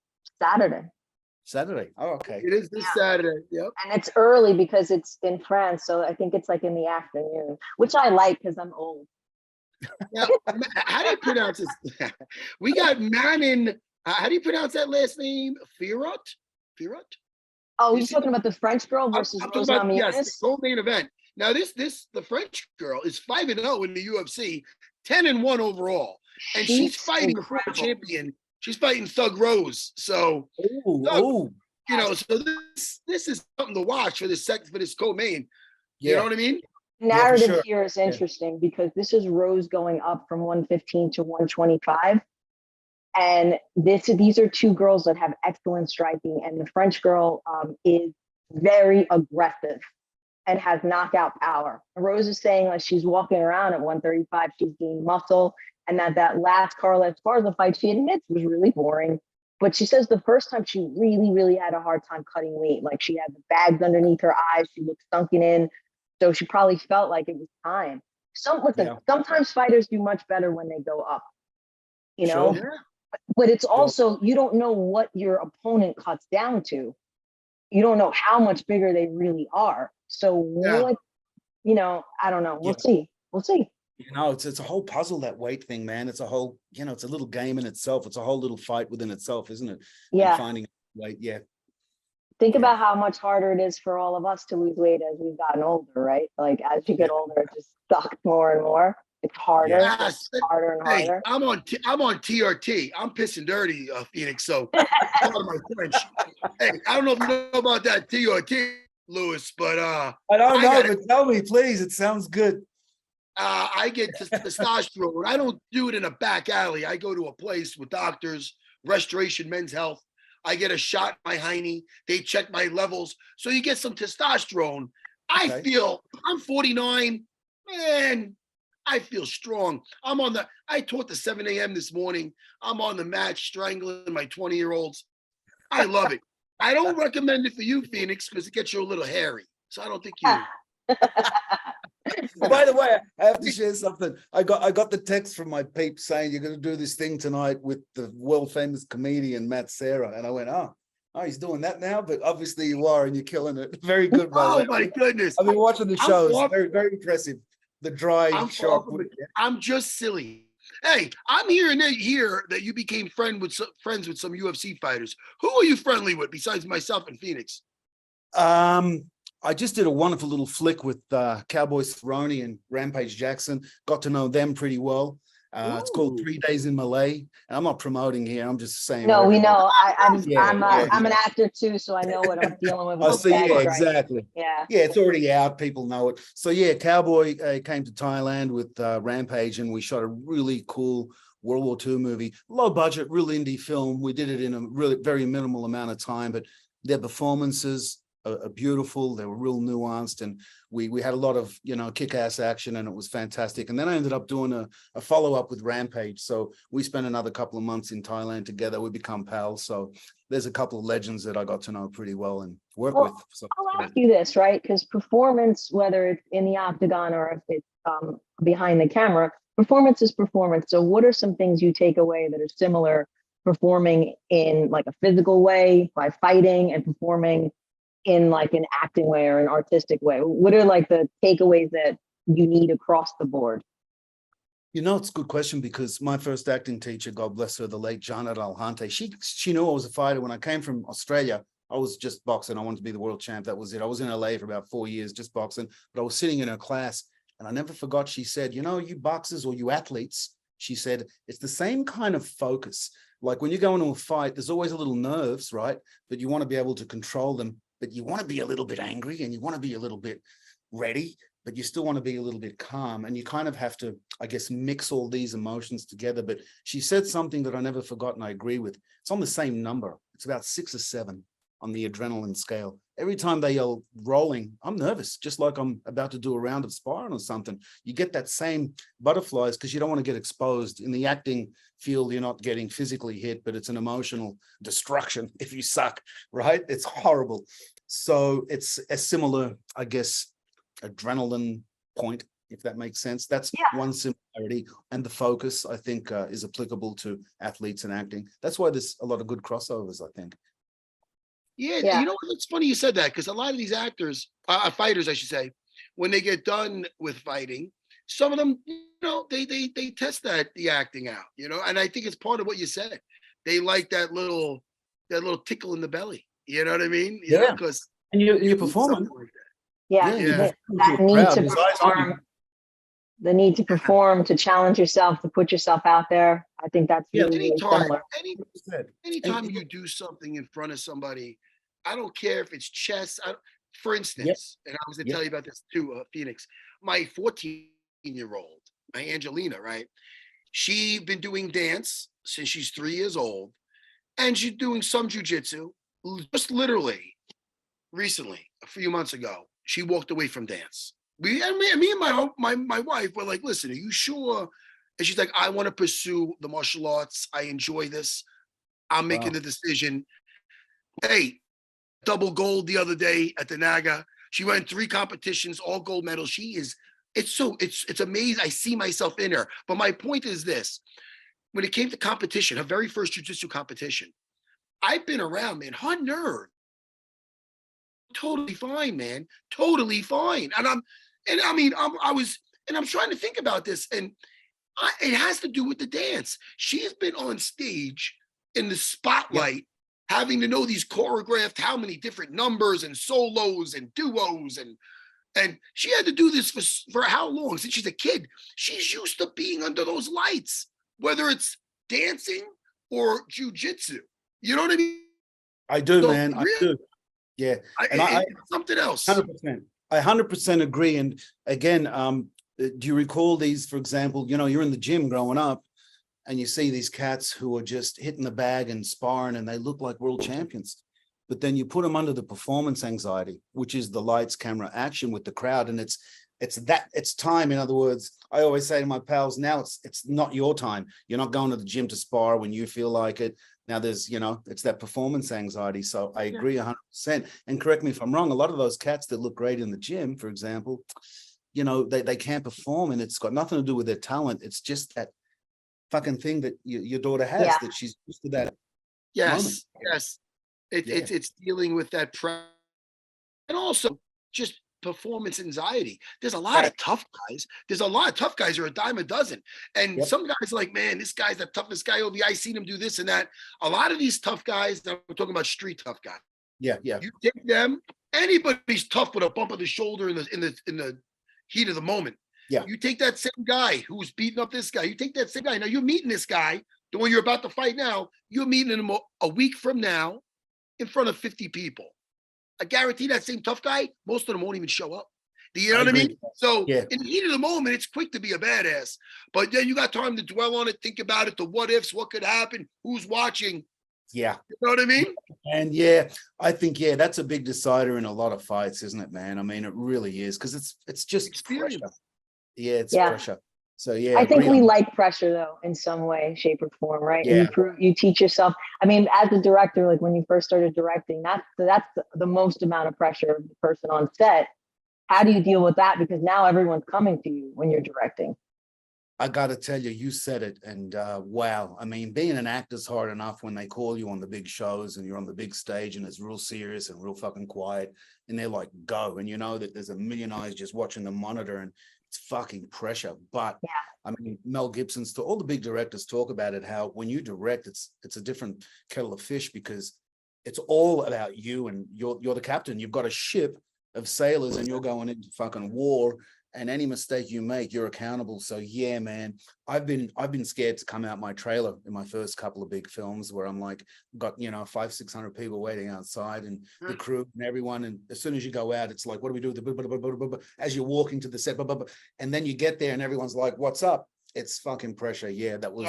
Saturday. Oh, okay. It is this Saturday. Yep. And it's early because it's in France, so I think it's like in the afternoon, which I like because I'm old. Now, how do you pronounce this? We got Manon. How do you pronounce that last name? Firot? Oh, you're talking about the French girl versus Rose Namajunas? Yes, the main event. Now, the French girl is 5-0 in the UFC, 10-1 overall, and she's fighting a pro champion. She's fighting Thug Rose. So, so this is something to watch for this co-main. You know what I mean? Narrative here is interesting because this is Rose going up from 115 to 125. And these are 2 girls that have excellent striking. And the French girl is very aggressive and has knockout power. Rose is saying like she's walking around at 135, she's gained muscle. And that last Carla Esparza fight, she admits was really boring. But she says the first time she really, really had a hard time cutting weight. Like she had the bags underneath her eyes. She looked sunken in. So she probably felt like it was time. Sometimes fighters do much better when they go up, Sure. But it's also, you don't know what your opponent cuts down to. You don't know how much bigger they really are. So what, I don't know. We'll see. It's a whole puzzle, that weight thing, man. It's a whole, it's a little game in itself. It's a whole little fight within itself, isn't it? Yeah. And finding weight. Yeah. Think about how much harder it is for all of us to lose weight as we've gotten older, right? Like as you get older, it just sucks more and more. It's harder. Yes. It's harder and harder. Hey, I'm on TRT. I'm pissing dirty, Phoenix. So part of my French. Hey, I don't know if you know about that TRT, Louis, but I don't know, but tell me, please. It sounds good. I get testosterone. I don't do it in a back alley. I go to a place with doctors, Restoration Men's Health. I get a shot in my hiney. They check my levels. So you get some testosterone. I'm 49. Man, I feel strong. I taught the 7 a.m. this morning. I'm on the mat strangling my 20-year-olds. I love it. I don't recommend it for you, Phoenix, because it gets you a little hairy. So I don't think you. By the way, I have to share something. I got the text from my peeps saying you're going to do this thing tonight with the world famous comedian Matt Serra, and I went, oh, he's doing that now. But obviously you are, and you're killing it. Very good, by the way. Oh my goodness! I've been watching the show. It's very, very impressive. The dry, sharp. I'm just silly. Hey, I'm hearing that you became friends with some UFC fighters. Who are you friendly with besides myself and Phoenix? I just did a wonderful little flick with Cowboy Cerrone and Rampage Jackson. Got to know them pretty well. It's called 3 Days in Malay. And I'm not promoting here. I'm just saying. No, we know. I'm an actor too, so I know what I'm dealing with. Exactly. Yeah. Yeah, it's already out. People know it. So yeah, Cowboy came to Thailand with Rampage, and we shot a really cool World War II movie. Low budget, real indie film. We did it in a really very minimal amount of time, but their performances are beautiful. They were real nuanced, and we had a lot of kick-ass action, and it was fantastic. And then I ended up doing a follow-up with Rampage, so we spent another couple of months in Thailand together. We become pals. So there's a couple of legends that I got to know pretty well and work with. So I'll ask you this, right? Because performance, whether it's in the octagon or if it's behind the camera, performance is performance. So what are some things you take away that are similar performing in like a physical way by fighting and performing in like an acting way or an artistic way? What are like the takeaways that you need across the board? You know, it's a good question because my first acting teacher, God bless her, the late Janet Alhante, she knew I was a fighter. When I came from Australia, I was just boxing. I wanted to be the world champ. That was it. I was in LA for about 4 years, just boxing, but I was sitting in her class and I never forgot. She said, you know, you boxers or you athletes, she said, it's the same kind of focus. Like when you go into a fight, there's always a little nerves, right? But you want to be able to control them, but you want to be a little bit angry and you want to be a little bit ready, but you still want to be a little bit calm. And you kind of have to, I guess, mix all these emotions together. But she said something that I never forgot and I agree with. It's on the same number. It's about 6 or 7 on the adrenaline scale. Every time they yell rolling, I'm nervous, just like I'm about to do a round of sparring or something. You get that same butterflies because you don't want to get exposed. In the acting field, you're not getting physically hit, but it's an emotional destruction if you suck, right? It's horrible. So it's a similar, I guess, adrenaline point, if that makes sense. That's one similarity. And the focus, I think, is applicable to athletes and acting. That's why there's a lot of good crossovers, I think. Yeah, you know what? It's funny you said that because a lot of these actors, fighters, I should say, when they get done with fighting, some of them, you know, they test the acting out, you know, and I think it's part of what you said. They like that little tickle in the belly. You know what I mean? You know, because and you perform. Like that need to perform. The need to perform, to challenge yourself, to put yourself out there. I think that's really similar. Anytime you do something in front of somebody, I don't care if it's chess. For instance, and I was going to tell you about this too, Phoenix, my 14-year-old, my Angelina, right? She's been doing dance since she's 3 years old, and she's doing some jujitsu. Just literally recently, a few months ago, she walked away from dance. Me and my wife were like, listen, are you sure? And she's like, I want to pursue the martial arts. I enjoy this. I'm making the decision. Hey, double gold the other day at the NAGA. She went 3 competitions, all gold medals. It's amazing. I see myself in her. But my point is this. When it came to competition, her very first jiu-jitsu competition, I've been around, man, her nerve. Totally fine, man. Totally fine. And I'm trying to think about this, and it has to do with the dance. She's been on stage in the spotlight, having to know these choreographed, how many different numbers and solos and duos, and she had to do this for how long? Since she's a kid. She's used to being under those lights, whether it's dancing or jujitsu. You know what I mean? I do, man. I do. Yeah. And I something else. 100%. I 100% agree. And again, do you recall these, for example, you know, you're in the gym growing up and you see these cats who are just hitting the bag and sparring and they look like world champions. But then you put them under the performance anxiety, which is the lights, camera, action with the crowd. And it's time. In other words, I always say to my pals, now it's not your time. You're not going to the gym to spar when you feel like it. Now there's, you know, it's that performance anxiety. So I agree 100%. And correct me if I'm wrong. A lot of those cats that look great in the gym, for example, you know, they can't perform and it's got nothing to do with their talent. It's just that fucking thing that your daughter has that she's used to that. Yes. It's dealing with that pressure and also just performance anxiety. There's a lot of tough guys. There's a lot of tough guys who are a dime a dozen. And some guys are like, man, this guy's the toughest guy over. I seen him do this and that. A lot of these tough guys, I'm talking about street tough guys. Yeah. You take them, anybody's tough with a bump of the shoulder in the heat of the moment. Yeah. You take that same guy who's beating up this guy. You take that same guy. Now you're meeting this guy, the one you're about to fight now. You're meeting him a week from now in front of 50 people. I guarantee that same tough guy, most of them won't even show up. Do you know what I mean? So in the heat of the moment, it's quick to be a badass. But then you got time to dwell on it, think about it, the what ifs, what could happen, who's watching. Yeah. You know what I mean? And I think, that's a big decider in a lot of fights, isn't it, man? I mean, it really is because it's just experience. Pressure. Yeah, it's pressure. So I think we like pressure though, in some way, shape, or form, right? Yeah. You teach yourself. I mean, as a director, like when you first started directing, that's the most amount of pressure of the person on set. How do you deal with that? Because now everyone's coming to you when you're directing. I got to tell you, you said it. And wow, I mean, being an actor's hard enough when they call you on the big shows and you're on the big stage and it's real serious and real fucking quiet. And they're like, go. And you know that there's a million eyes just watching the monitor and it's fucking pressure. But I mean, Mel Gibson's, all the big directors talk about it, how when you direct, it's a different kettle of fish because it's all about you and you're the captain. You've got a ship of sailors and you're going into fucking war. And any mistake you make, you're accountable. So yeah, man, I've been scared to come out my trailer in my first couple of big films where I'm like, got 500-600 people waiting outside and the crew and everyone. And as soon as you go out, it's like, what do we do? As you're walking to the set, and then you get there and everyone's like, what's up? It's fucking pressure. Yeah, that was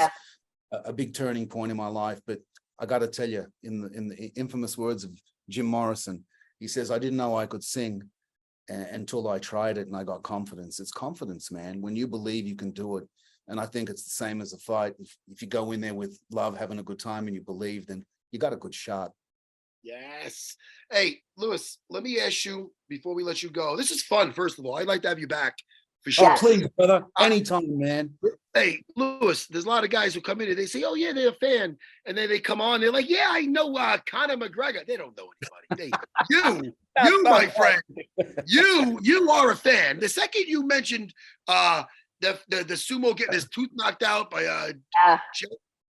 a big turning point in my life. But I got to tell you, in the infamous words of Jim Morrison, he says, I didn't know I could sing until I tried it and I got confidence. It's confidence, man. When you believe you can do it. And I think it's the same as a fight. If you go in there with love, having a good time and you believe, then you got a good shot. Yes. Hey, Louis, let me ask you before we let you go. This is fun, first of all. I'd like to have you back for sure. Oh, please, brother. Anytime, man. Hey, Louis, there's a lot of guys who come in and they say, oh, yeah, they're a fan. And then they come on, they're like, yeah, I know Conor McGregor. They don't know anybody. You, my friend, you are a fan. The second you mentioned the sumo getting his tooth knocked out by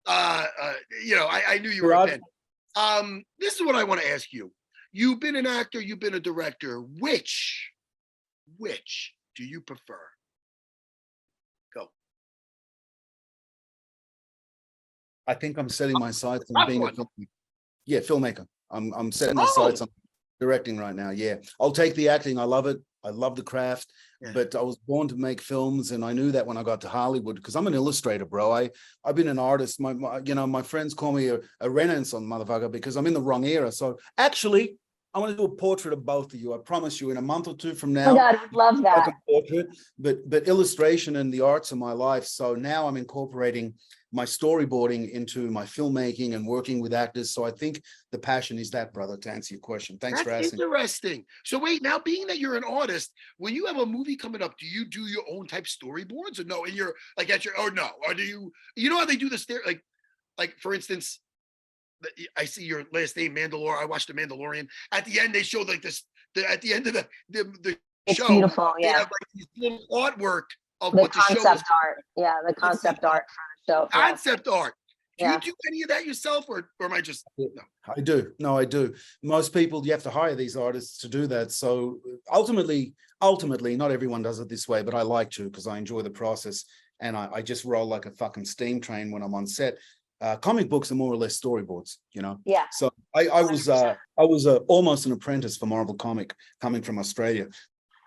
I knew you were a fan. This is what I want to ask you. You've been an actor, you've been a director. Which do you prefer? Go. I think I'm setting my sights on being a filmmaker. Yeah, filmmaker. I'm setting my sights on directing right now. Yeah, I'll take the acting. I love it. I love the craft. Yeah. But I was born to make films, and I knew that when I got to Hollywood because I'm an illustrator, bro. I've been an artist. My friends call me a Renaissance motherfucker because I'm in the wrong era. So actually, I want to do a portrait of both of you. I promise you, in a month or two from now. Oh God, I'd love that. Portrait, but illustration and the arts are my life. So now I'm incorporating my storyboarding into my filmmaking and working with actors. So I think the passion is that, brother, to answer your question. Thanks for asking. Interesting. So wait, now being that you're an artist, when you have a movie coming up, do you do your own type storyboards or no? And you're like or do you know how they do this there? Like for instance, I see your last name, Mandylor. I watched The Mandalorian. At the end, they show like this. At the end of the show, beautiful. They have like these little artwork of the what the show is. Concept art. Yeah, the concept art for the show. Concept art. Do you do any of that yourself, or am I just? No. I do. No, I do. Most people, you have to hire these artists to do that. So ultimately, not everyone does it this way, but I like to because I enjoy the process, and I just roll like a fucking steam train when I'm on set. Comic books are more or less storyboards, you know. Yeah. So I was almost an apprentice for Marvel Comic coming from Australia.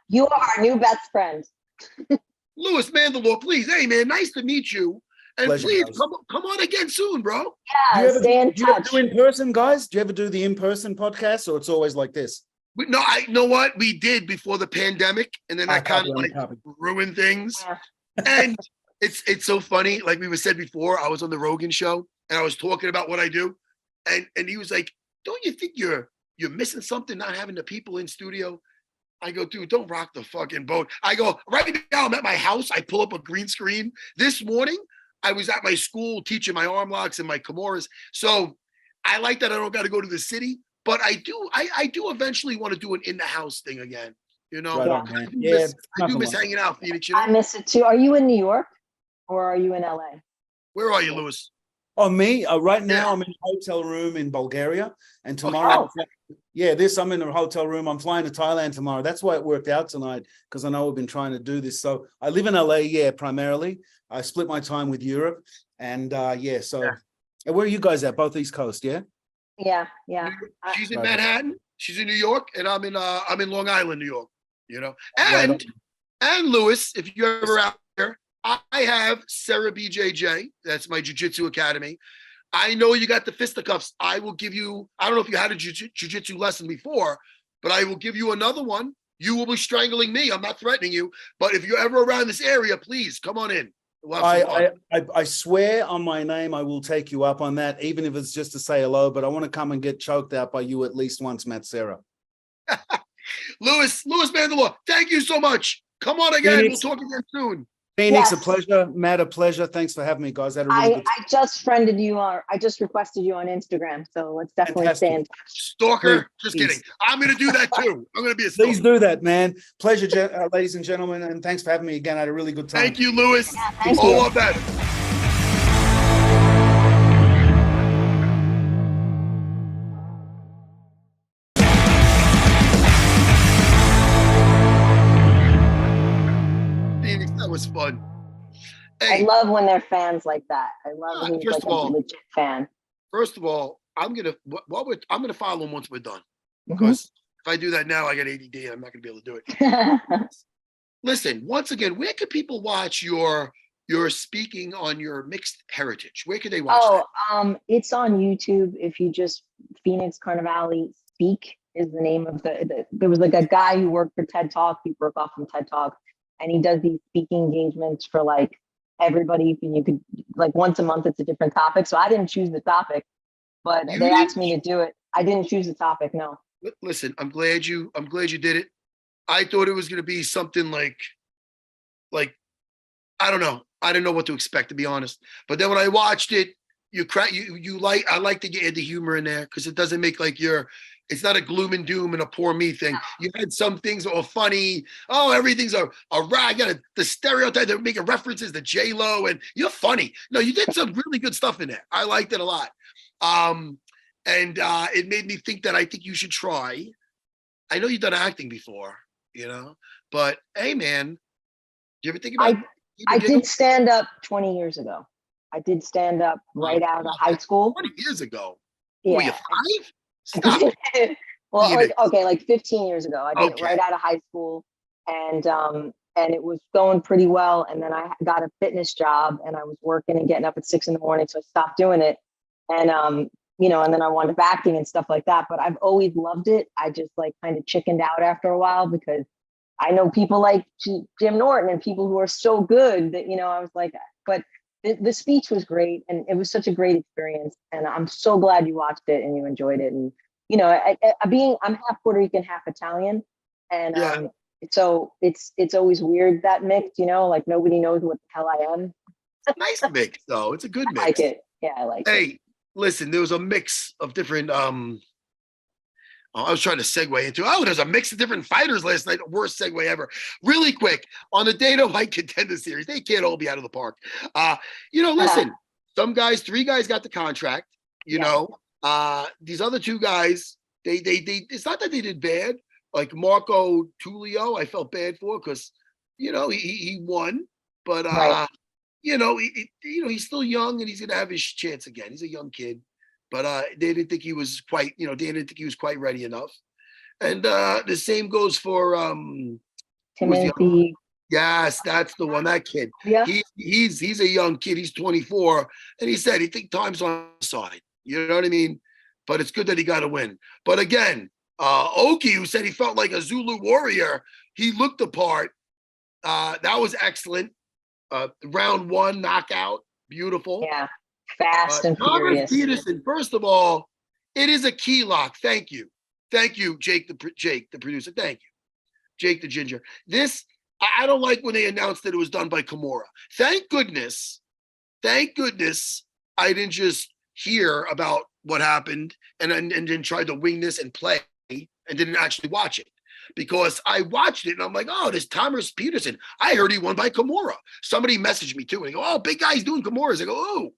You are our new best friend. Louis Mandylor, please. Hey man, nice to meet you. And pleasure, please come on again soon, bro. Yeah, stay in touch. Do you ever do in person, guys? Do you ever do the in-person podcast, or it's always like this? No, I know what we did before the pandemic, and then that kind of ruined things. Yeah. And it's so funny. Like we said before, I was on the Rogan show and I was talking about what I do, and he was like, "Don't you think you're missing something not having the people in studio?" I go, dude, don't rock the fucking boat. I go, right now I'm at my house. I pull up a green screen. This morning, I was at my school teaching my arm locks and my Kimuras. So I like that I don't got to go to the city, but I do eventually want to do an in-the-house thing again. You know, right I do miss hanging out, Phoenix. You know? I miss it too. Are you in New York or are you in LA? Where are you, Louis? Oh, me? Right now I'm in a hotel room in Bulgaria. And tomorrow, I'm in a hotel room. I'm flying to Thailand tomorrow. That's why it worked out tonight, because I know we've been trying to do this. So I live in LA, primarily. I split my time with Europe. And where are you guys at? Both East Coast, yeah? Yeah. She's in Manhattan. She's in New York, and I'm in Long Island, New York. You know, and Louis, if you're ever out there, I have Serra BJJ. That's my jiu-jitsu academy. I know you got the fisticuffs. I will give you, I don't know if you had a jiu-jitsu lesson before, but I will give you another one. You will be strangling me. I'm not threatening you. But if you're ever around this area, please come on in. I swear on my name, I will take you up on that, even if it's just to say hello. But I want to come and get choked out by you at least once, Matt Serra. Louis Mandylor, thank you so much. Come on again. Phoenix. We'll talk again soon. Phoenix, a Yes. pleasure. Matt, a pleasure. Thanks for having me, guys. I had a really good time. I just friended you on, I just requested you on Instagram. So let's definitely Fantastic. stay in touch. Stalker. Just Please. kidding. I'm going to do that too. I'm going to be a stalker. Please do that, man. Pleasure, ladies and gentlemen, and thanks for having me again. I had a really good time. Thank you, Louis. Thank All you. of that. Phoenix, that was fun. I Hey, love when they're fans like that. I love when he's first like of all, a legit fan. first of all, I'm gonna follow him once we're done. Mhm. Because if I do that now, I got ADD. I'm not gonna be able to do it. Listen, once again, where can people watch your speaking on your mixed heritage? Where can they watch that? It's on YouTube. If you just Phoenix Carnevale Speak is the name of there was like a guy who worked for TED Talk. He broke off from TED Talk, and he does these speaking engagements for like everybody. And you could like once a month, it's a different topic. So I didn't choose the topic, but You they didn't asked me to do it. I didn't choose the topic. No. Listen, I'm glad you did it. I thought it was gonna be something like I don't know. I didn't know what to expect, to be honest. But then when I watched it, I like to get the humor in there because it doesn't make like it's not a gloom and doom and a poor me thing. You had some things that were funny. Oh, everything's a rag. The stereotype. They're making references to J-Lo, and you're funny. No, you did some really good stuff in there. I liked it a lot. And it made me think that I think you should try. I know you've done acting before, but hey, man, do you ever think about I did stand up 20 years ago. I did stand up right out of high school. 20 years ago. Yeah. Were you 5? Stop. Well, like 15 years ago. I did it Okay. right out of high school, and it was going pretty well. And then I got a fitness job, and I was working and getting up at 6 a.m, so I stopped doing it. And and then I wanted acting and stuff like that. But I've always loved it. I just like kind of chickened out after a while because I know people like Jim Norton and people who are so good that I was like, but the speech was great, and it was such a great experience. And I'm so glad you watched it and you enjoyed it. And I'm half Puerto Rican, half Italian, and so it's always weird, that mix. Like nobody knows what the hell I am. Nice mix, though. It's a good mix. I like it. Yeah, I like it. Hey, listen, there was a mix of different. I was trying to segue into. There's a mix of different fighters last night. Worst segue ever. Really quick on the Dana White Contender Series, they can't all be out of the park. Listen, some guys, 3 guys got the contract. These other 2 guys, they. It's not that they did bad. Like Marco Tulio, I felt bad for because, he won, but Right. he's still young and he's gonna have his chance again. He's a young kid. But they didn't think he was quite, Dan didn't think he was quite ready enough. And the same goes for Timothy. Yes, that's the one. That kid. Yeah. He's a young kid. He's 24, and he said he think time's on his side. You know what I mean? But it's good that he got a win. But again, Oki, who said he felt like a Zulu warrior, he looked the part. That was excellent. Round 1 knockout, beautiful. Yeah. Fast and furious. Peterson, first of all, it is a key lock. Thank you, Jake the producer. Thank you, Jake the Ginger. This I don't like when they announced that it was done by Kimura. Thank goodness, I didn't just hear about what happened and then tried to wing this and play and didn't actually watch it. Because I watched it and I'm like, oh, this Thomas Peterson. I heard he won by Kimura. Somebody messaged me too and they go, oh, big guy's doing Kimuras. I go, oh.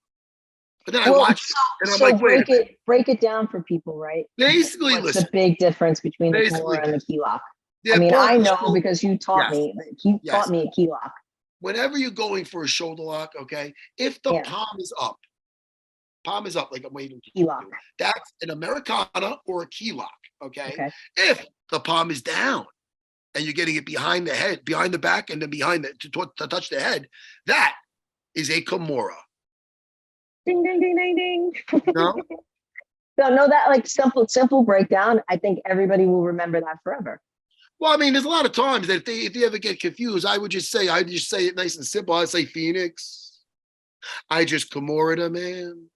But then I watched it, and I'm like, break it down for people, right? Basically, what's the big difference between the Kimura and the key lock? Yeah, I know because you taught me. You taught me a key lock. Whenever you're going for a shoulder lock, okay, if the palm is up, like I'm waving. Key lock. That's an Americana or a key lock, okay? If the palm is down and you're getting it behind the head, behind the back, and then behind to touch the head, that is a Kimura. Ding, ding, ding, ding, ding. No? No, that like simple breakdown. I think everybody will remember that forever. Well, I mean, there's a lot of times that if they ever get confused, I just say it nice and simple. I'd say Phoenix. I just Kimura, man.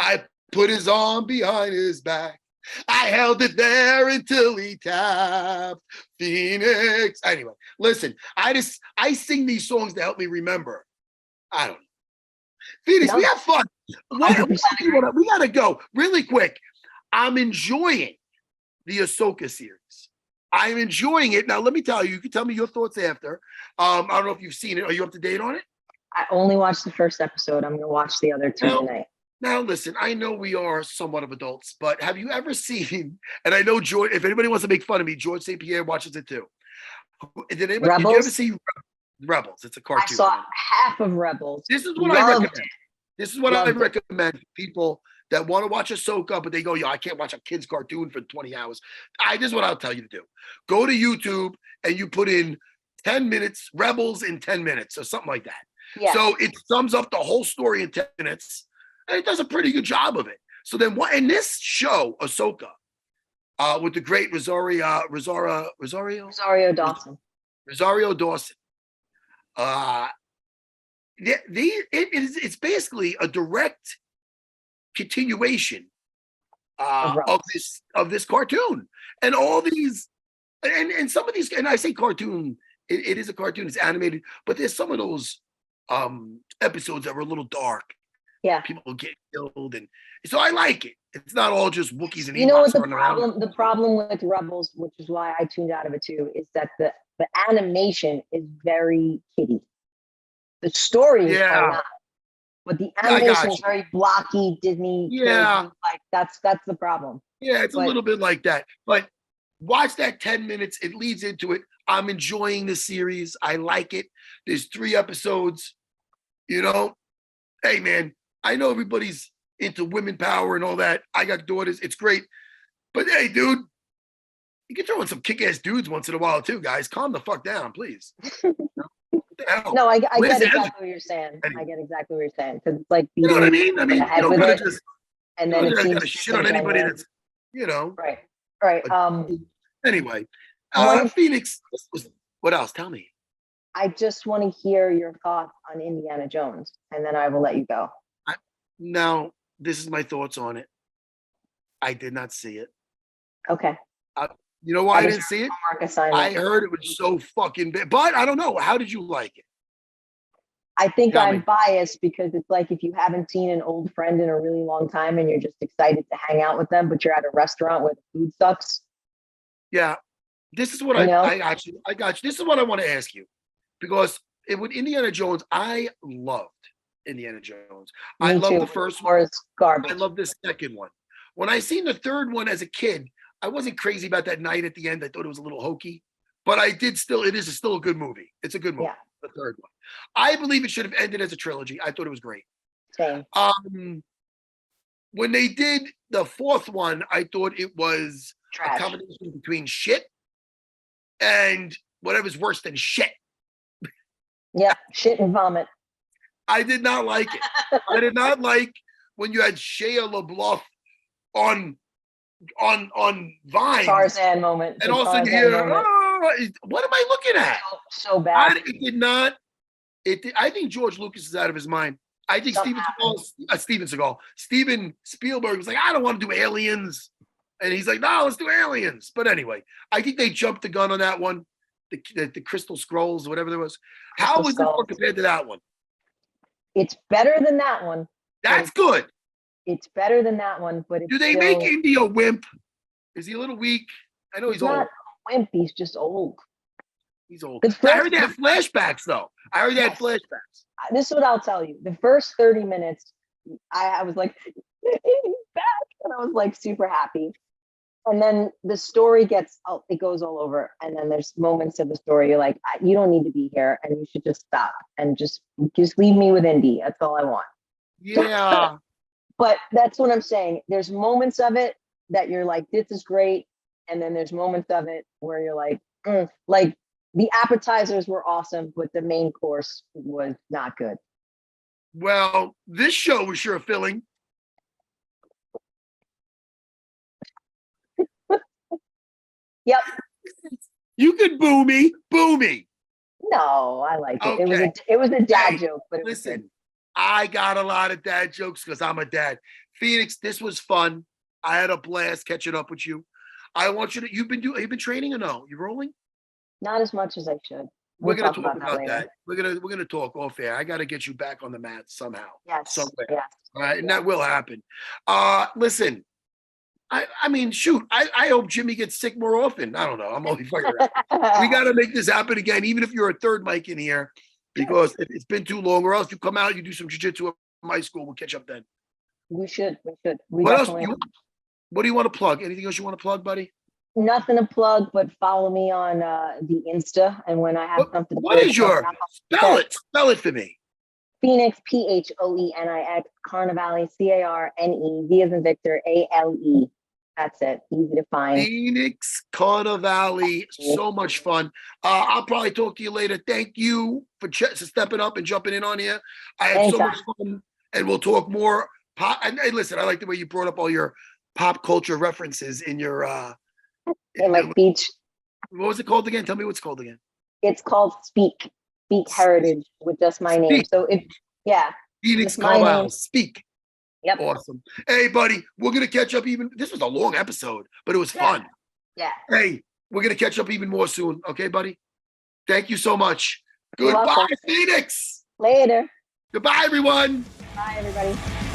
I put his arm behind his back. I held it there until he tapped. Phoenix. Anyway, listen, I sing these songs to help me remember. I don't know. Phoenix, we have fun. We gotta go really quick. I'm enjoying the Ahsoka series. I'm enjoying it. Now, let me tell you, you can tell me your thoughts after. I don't know if you've seen it. Are you up to date on it? I only watched the first episode. I'm going to watch the other two tonight. Now, listen, I know we are somewhat of adults, but have you ever seen, and I know George, if anybody wants to make fun of me, George St. Pierre watches it too. Did you ever see Rebels? It's a cartoon. I saw half of Rebels. This is what I recommend. This is what I recommend for people that want to watch Ahsoka, but they go, I can't watch a kid's cartoon for 20 hours. This is what I'll tell you to do. Go to YouTube and you put in 10 minutes, Rebels in 10 minutes or something like that. Yeah. So it sums up the whole story in 10 minutes. And it does a pretty good job of it. So then what in this show, Ahsoka, with the great Rosario Dawson. Rosario Dawson. It's basically a direct continuation of this cartoon. And all these and some of these, and I say cartoon, it is a cartoon, it's animated, but there's some of those episodes that were a little dark. Yeah, people get killed, and so I like it. It's not all just Wookiees and you know what the problem with Rebels, which is why I tuned out of it too, is that the animation is very kiddie. The stories are not, but the animation is very blocky Disney. Yeah, like that's the problem. Yeah, it's a little bit like that. But watch that 10 minutes. It leads into it. I'm enjoying the series. I like it. There's 3 episodes. You know, hey man, I know everybody's into women power and all that. I got daughters. It's great. But hey, dude, you can throw in some kick-ass dudes once in a while too, guys. Calm the fuck down, please. No, I get exactly what you're saying. I get exactly what you're saying. Because it's like, you know what I mean? You don't want to just, and then it seems to shit on anybody that's, you know. Right. Anyway, Phoenix, what else? Tell me. I just want to hear your thoughts on Indiana Jones, and then I will let you go. Now, this is my thoughts on it. I did not see it. Okay. You know why I didn't see it? I heard it was so fucking bad, but I don't know. How did you like it? I think I'm biased because it's like if you haven't seen an old friend in a really long time and you're just excited to hang out with them, but you're at a restaurant where the food sucks. Yeah. This is what I got you. This is what I want to ask you. Because with Indiana Jones, I loved Indiana Jones. I loved the first one. Garbage. I love the second one. When I seen the third one as a kid, I wasn't crazy about that night at the end. I thought it was a little hokey, but it is still a good movie. It's a good movie. Yeah. The third one. I believe it should have ended as a trilogy. I thought it was great. Same. When they did the fourth one, I thought it was trash. A combination between shit and whatever's worse than shit. Yeah, shit and vomit. I did not like it. I did not like when you had Shia LaBeouf on Vine. Tarzan moment. And also you hear, what am I looking at? So bad. I think George Lucas is out of his mind. I think Steven Spielberg was like, I don't want to do aliens. And he's like, no, let's do aliens. But anyway, I think they jumped the gun on that one. The Crystal Scrolls, whatever there was. How was this one compared to that one? It's better than that one. That's good. It's better than that one, but it's do they make Indy a wimp? Is he a little weak? I know he's old. Not a wimp, he's just old. He's old. I heard they had flashbacks, though. Flashbacks. This is what I'll tell you. The first 30 minutes, I was like, he's back. And I was like super happy. And then the story it goes all over. And then there's moments of the story you're like, you don't need to be here, and you should just stop and just leave me with Indy. That's all I want. Yeah. But that's what I'm saying. There's moments of it that you're like, this is great. And then there's moments of it where you're like, like the appetizers were awesome, but the main course was not good. Well, this show was sure filling. Yep. You could boo me. No, I like it. Okay. It was a dad joke, but listen, I got a lot of dad jokes because I'm a dad. Phoenix, this was fun. I had a blast catching up with you. I want you to. You've been training or no? You rolling? Not as much as I should. We're We'll gonna talk talk about about later. that. We're gonna talk off air. I got to get you back on the mat somehow, Yes. somewhere. Yes. All right, and that will happen. Listen. I mean, shoot. I hope Jimmy gets sick more often. I don't know. I'm only fucking around. We got to make this happen again, even if you're a third mic in here, because it's been too long. Or else you come out, you do some jiu-jitsu at my school. We'll catch up then. We should. We What else? definitely. What do you want to plug? Anything else you want to plug, buddy? Nothing to plug, but follow me on the Insta, and when I have something. What is your spell it? Spell it for me. Phoenix, Phoenix, Carnevale, Carne, V as in Victor, Ale. That's it. Easy to find. Phoenix Carnevale, so much fun. I'll probably talk to you later. Thank you for stepping up and jumping in on here. I had so much fun, and we'll talk more. And hey, listen, I like the way you brought up all your pop culture references in your in my speech. What was it called again? Tell me what's called again. It's called Speak Heritage with just my name. So Phoenix Carnevale, Speak. Yep. Awesome. Hey, buddy, we're gonna catch up even. This was a long episode, but it was fun. Yeah. Hey, we're gonna catch up even more soon. Okay, buddy. Thank you so much. Goodbye, Phoenix. Later. Goodbye, everyone. Bye, everybody.